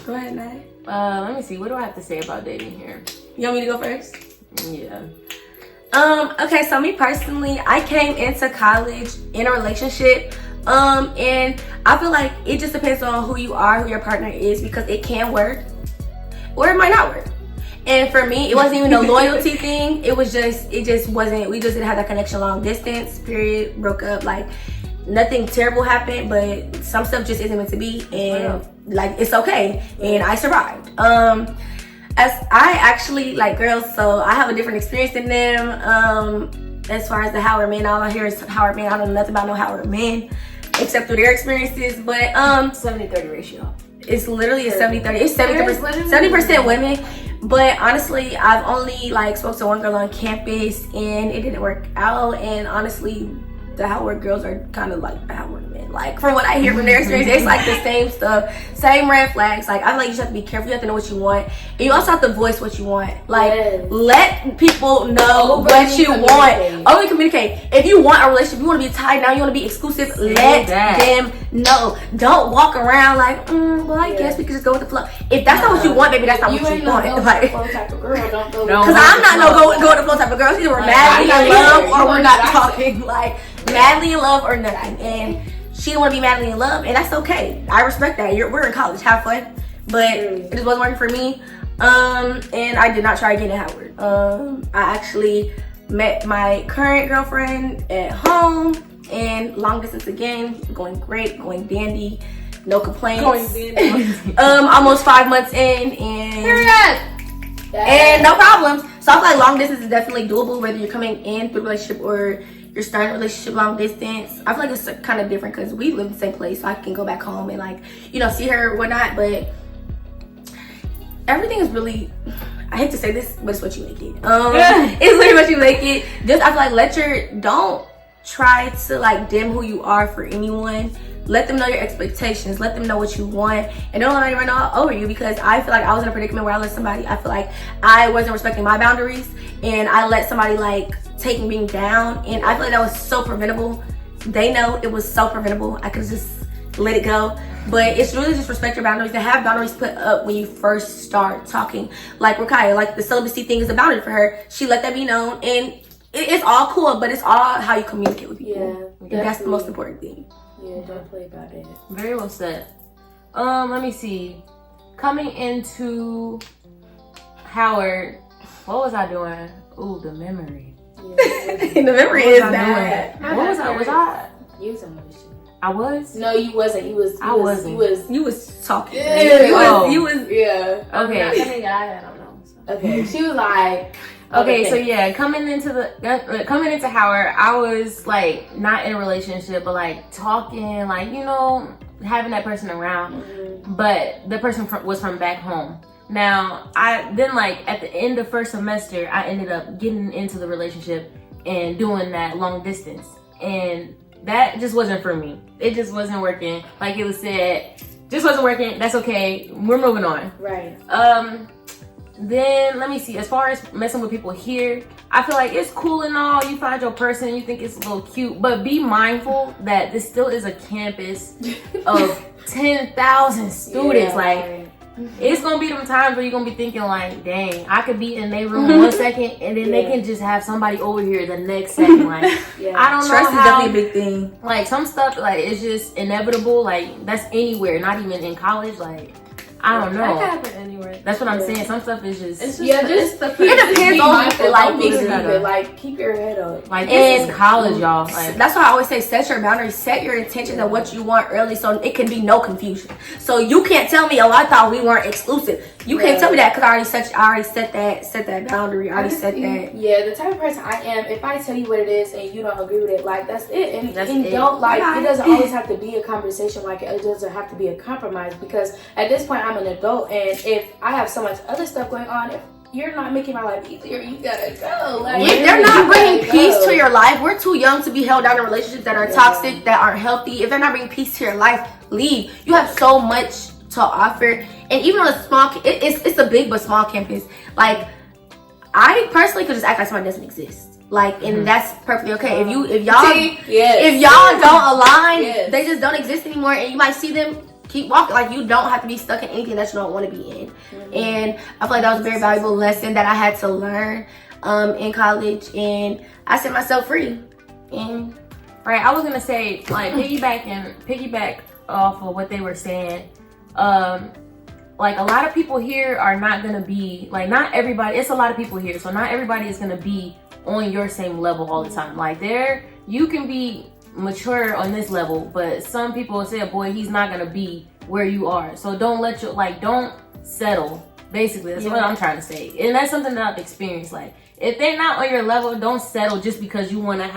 Speaker 4: Go ahead, Nay.
Speaker 1: Let me see. What do I have to say about dating here?
Speaker 4: You want me to go first?
Speaker 1: Yeah.
Speaker 4: Okay, so me personally, I came into college in a relationship. And I feel like it just depends on who you are, who your partner is, because it can work or it might not work. And for me, it wasn't even a loyalty thing. It just wasn't, we just didn't have that connection long distance, period, broke up. Like, nothing terrible happened, but some stuff just isn't meant to be, and like it's okay, and I survived. As I actually like girls, so I have a different experience than them. As far as the Howard men, all I hear is Howard men. I don't know nothing about no Howard men except through their experiences, but
Speaker 1: 70-30 ratio.
Speaker 4: it's literally a 70-30. It's 70% women. But honestly, I've only like spoke to one girl on campus and it didn't work out. And honestly, the Howard girls are kind of like the Howard men. Like from what I hear from their experience, it's like the same stuff, same red flags. Like I feel like you just have to be careful. You have to know what you want, and you also have to voice what you want. Like let people know what you want. Only communicate. If you want a relationship, you want to be tied now, you want to be exclusive. Let them know. Don't walk around like, well, I guess we could just go with the flow. If that's not what you want, baby, that's not what you want. Like, because I'm not no go with the flow type of girl. Either we're madly in love or we're not talking. Like madly in love or nothing. And she didn't want to be madly in love, and that's okay. I respect that. We're in college, have fun, but it just wasn't working for me. And I did not try again at Howard. I actually met my current girlfriend at home, and long distance again, going great, going dandy, no complaints. Almost 5 months in, and no problems. So I feel like long distance is definitely doable, whether you're coming in through a relationship or you're starting a relationship long distance. I feel like it's kind of different because we live in the same place, so I can go back home and like, you know, see her or whatnot. But everything is really, I hate to say this, but it's what you make it. It's literally what you make it. Just I feel like don't try to like dim who you are for anyone. Let them know your expectations. Let them know what you want, and don't let anybody run all over you. Because I feel like I was in a predicament where I let somebody. I feel like I wasn't respecting my boundaries, and I let somebody like take me down, and I feel like that was so preventable. They know it was so preventable. I could just let it go. But it's really just respect your boundaries. To have boundaries put up when you first start talking. Like Rikaiya, like the celibacy thing is a boundary for her. She let that be known, and it's all cool, but it's all how you communicate with people. Yeah, that's the most important thing.
Speaker 3: Yeah, don't play about it.
Speaker 1: Very well said. Let me see. Coming into Howard, what was I doing? Ooh, the memory.
Speaker 4: The memory is bad.
Speaker 1: What was I? Was I?
Speaker 3: You was on the shit.
Speaker 1: I was?
Speaker 3: No, you wasn't. You was
Speaker 4: talking.
Speaker 3: You was. Yeah.
Speaker 1: Okay.
Speaker 2: I don't know. So.
Speaker 3: Okay. She was like.
Speaker 1: Okay, so yeah, coming into Howard, I was like not in a relationship, but like talking, like, you know, having that person around. But the person was from back home. Now, then like at the end of first semester, I ended up getting into the relationship and doing that long distance. And that just wasn't for me. It just wasn't working. Like it was said, just wasn't working. That's okay. We're moving on.
Speaker 3: Right.
Speaker 1: Then let me see, as far as messing with people here, I feel like it's cool and all. You find your person, you think it's a little cute, but be mindful that this still is a campus of 10,000 students. It's gonna be them times where you're gonna be thinking like, dang, I could be in their room 1 second and then they can just have somebody over here the next second. Like, I don't know.
Speaker 4: Trust is definitely a big thing.
Speaker 1: Like some stuff, like it's just inevitable. Like that's anywhere, not even in college. Like I don't know.
Speaker 2: That could happen anywhere.
Speaker 1: That's what I'm saying. Some stuff is just.
Speaker 3: It depends on the like keep your head up.
Speaker 1: Like this is college, y'all. Like,
Speaker 4: that's why I always say set your boundaries, set your intentions and what you want early, so it can be no confusion. So you can't tell me, I thought we weren't exclusive. You can't tell me that because I already set that boundary. I already set that.
Speaker 3: Yeah, the type of person I am. If I tell you what it is and you don't agree with it, like that's it. And
Speaker 1: it.
Speaker 3: Don't like it doesn't always have to be a conversation. Like it doesn't have to be a compromise because at this point I'm an adult, and if I have so much other stuff going on, if you're not making my life easier, you gotta go. Like,
Speaker 4: if they're not bringing peace to your life, we're too young to be held down in relationships that are toxic, that aren't healthy. If they're not bringing peace to your life, leave. You have so much to offer, and even on a small, it's a big but small campus. Like I personally could just act like somebody doesn't exist. Like, and that's perfectly okay. If y'all don't align, they just don't exist anymore, and you might see them. Keep walking. Like you don't have to be stuck in anything that you don't want to be in. And I feel like that was a very valuable lesson that I had to learn in college, and I set myself free. And
Speaker 1: I was gonna say, like, piggyback off of what they were saying. Like a lot of people here are not gonna be like, not everybody. It's a lot of people here, so not everybody is gonna be on your same level all the time. Like you can be mature on this level, but some people say, boy, he's not gonna be where you are. So don't let your don't settle. Basically, that's what I'm trying to say, and that's something that I've experienced. Like, if they're not on your level, don't settle just because you want to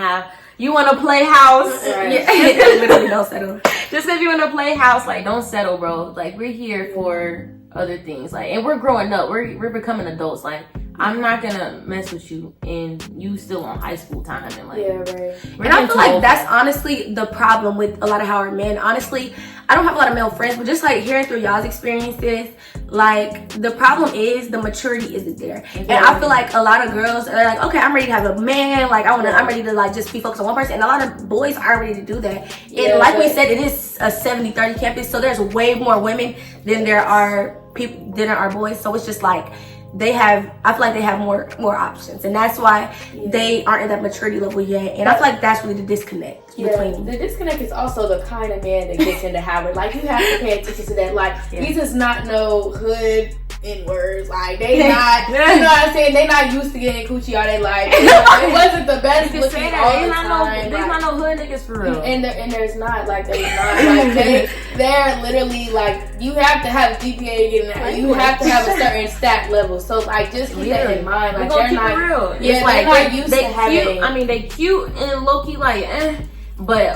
Speaker 1: play house.
Speaker 4: Right. Literally, don't settle.
Speaker 1: Just if you want to play house, like, don't settle, bro. Like, we're here for other things, like, and we're growing up. We're becoming adults. Like, I'm not gonna mess with you, and you still on high school time, and like,
Speaker 4: And I feel like that's honestly the problem with a lot of our men. Honestly, I don't have a lot of male friends, but just like hearing through y'all's experiences, like the problem is the maturity isn't there. And I feel like a lot of girls are like, okay, I'm ready to have a man. Like I'm ready to like just be focused on one person. And a lot of boys aren't ready to do that. And like we said, it is a 70-30 campus, so there's way more women than there are people than there are boys. So it's just like I feel like they have more options, and that's why they aren't at that maturity level yet. And I feel like that's really the disconnect between.
Speaker 3: The disconnect is also the kind of man that gets into Howard. Like, you have to pay attention to that. Like, he does not know hood N-words. Like, they not, you know what I'm saying? They not used to getting coochie all their life. You know, it wasn't the best looking all the time.
Speaker 1: There's not no hood niggas for real.
Speaker 3: And there's not. Like, there's not. Like, they're literally, like, you have to have a GPA to get in there. You have to have a certain stat level. So, like, just keep that in mind. Like, they're not.
Speaker 1: Real.
Speaker 3: Yeah,
Speaker 1: like,
Speaker 3: they're not used to having.
Speaker 1: Cute. I mean, they cute and low-key, like,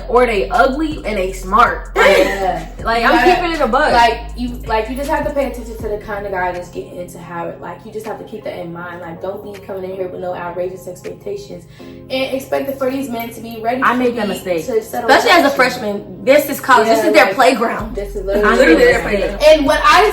Speaker 1: or they ugly and they smart. Like, I'm keeping it a bug.
Speaker 3: Like you just have to pay attention to the kind of guy that's getting into Howard. Like, you just have to keep that in mind. Like, don't be coming in here with no outrageous expectations and expecting for these men to be ready.
Speaker 1: I made that mistake,
Speaker 4: especially as a freshman. This is college. This is their playground.
Speaker 3: This is literally
Speaker 4: their playground.
Speaker 3: And what I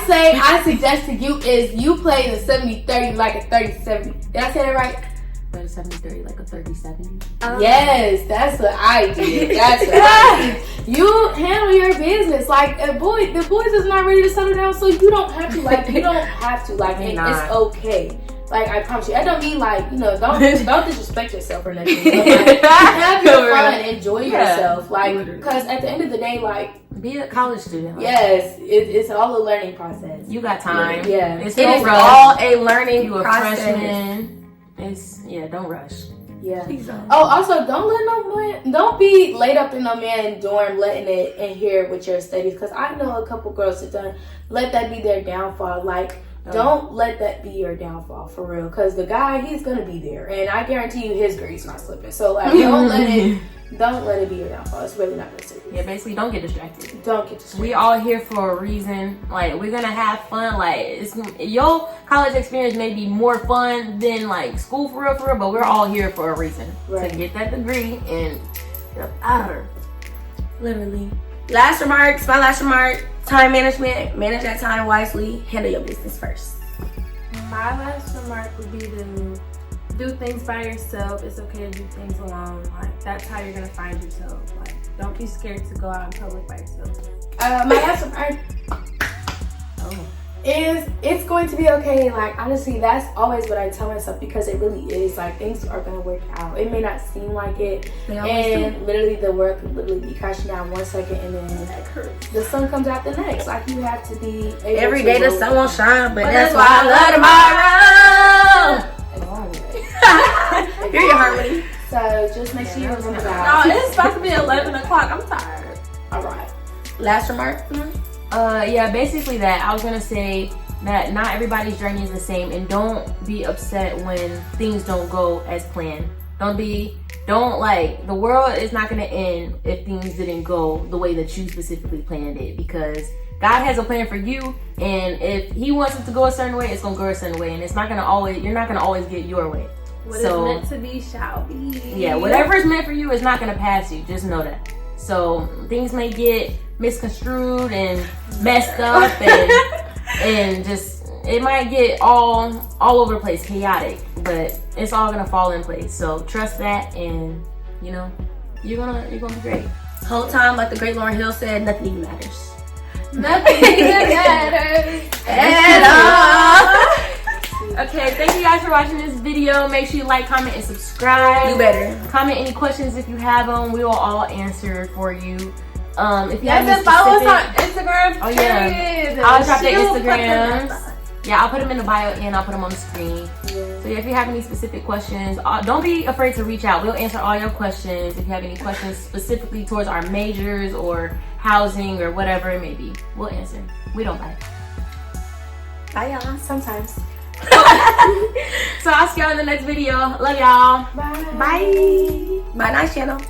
Speaker 3: suggest to you is you play the 70-30 like a 30-70. Did I say that right?
Speaker 1: 70-30, like a 30-70.
Speaker 3: Yes, that's what I did. That's what I did. You handle your business. Like, the boys is not ready to settle down, so you don't have to. Like, you don't have to. Like, and it's okay. Like, I promise you. I don't mean, like, you know, don't disrespect yourself or nothing. Like, have your fun, enjoy yourself. Like, because at the end of the day, like,
Speaker 1: be a college student. Like,
Speaker 3: yes, it's all a learning process.
Speaker 1: You got time.
Speaker 3: Yeah,
Speaker 1: it's
Speaker 4: all a learning process.
Speaker 1: Freshman. Don't rush.
Speaker 3: Yeah. Oh, also, don't be laid up in no man dorm letting it in here with your studies. Because I know a couple girls that done let that be their downfall. Like, don't let that be your downfall for real. Because the guy, he's gonna be there, and I guarantee you his grade's not slipping. So like, don't let it be your downfall. It's really not that serious.
Speaker 1: Yeah, basically, don't get distracted.
Speaker 3: Don't get distracted.
Speaker 1: We all here for a reason. Like, we're gonna have fun. Like, your college experience may be more fun than like school for real, but we're all here for a reason to get that degree and get up out of her.
Speaker 4: Literally. My last remark: time management. Manage that time wisely. Handle your business first.
Speaker 2: My last remark would be to do things by yourself. It's okay to do things alone. Like, that's how you're gonna find yourself. Like, don't be scared to go out in public by yourself.
Speaker 3: My last remark is it's going to be okay. Like, honestly, that's always what I tell myself, because it really is. Like, things are gonna work out. It may not seem like it, and literally the world could literally be crashing down 1 second, and then the sun comes out the next. Like, you have to be able
Speaker 4: every
Speaker 3: to
Speaker 4: day the sun won't shine, but that's
Speaker 3: why
Speaker 4: I love tomorrow. Hear your harmony.
Speaker 3: So just make sure you remember that.
Speaker 2: No, it's about to be 11 o'clock. I'm tired.
Speaker 3: All right.
Speaker 4: Last remark.
Speaker 1: Yeah, basically that. I was gonna say that not everybody's journey is the same, and don't be upset when things don't go as planned. The world is not gonna end if things didn't go the way that you specifically planned it, because God has a plan for you, and if He wants it to go a certain way, it's gonna go a certain way, and you're not gonna always get your way.
Speaker 2: What is meant to be shall be.
Speaker 1: Yeah, whatever is meant for you is not gonna pass you. Just know that. So things may get misconstrued and messed up, and just it might get all over the place, chaotic, but it's all gonna fall in place. So trust that, and you know you're gonna be great.
Speaker 4: Whole time, like the great Lauryn Hill said, nothing even matters.
Speaker 2: Nothing even matters
Speaker 4: at all.
Speaker 1: Okay, thank you guys for watching this video. Make sure you like, comment, and subscribe.
Speaker 4: You better.
Speaker 1: Comment any questions if you have them. We will all answer for you. If you
Speaker 2: have follow us on Instagram.
Speaker 1: Oh yeah, I'll drop their Instagrams. Yeah, I'll put them in the bio and I'll put them on the screen. So So yeah, if you have any specific questions, don't be afraid to reach out. We'll answer all your questions. If you have any questions specifically towards our majors or housing or whatever it may be, we'll answer. We don't bite.
Speaker 4: Bye, y'all.
Speaker 3: Sometimes.
Speaker 1: So I'll see y'all in the next video. Love y'all.
Speaker 3: Bye.
Speaker 4: Bye. Bye, nice channel.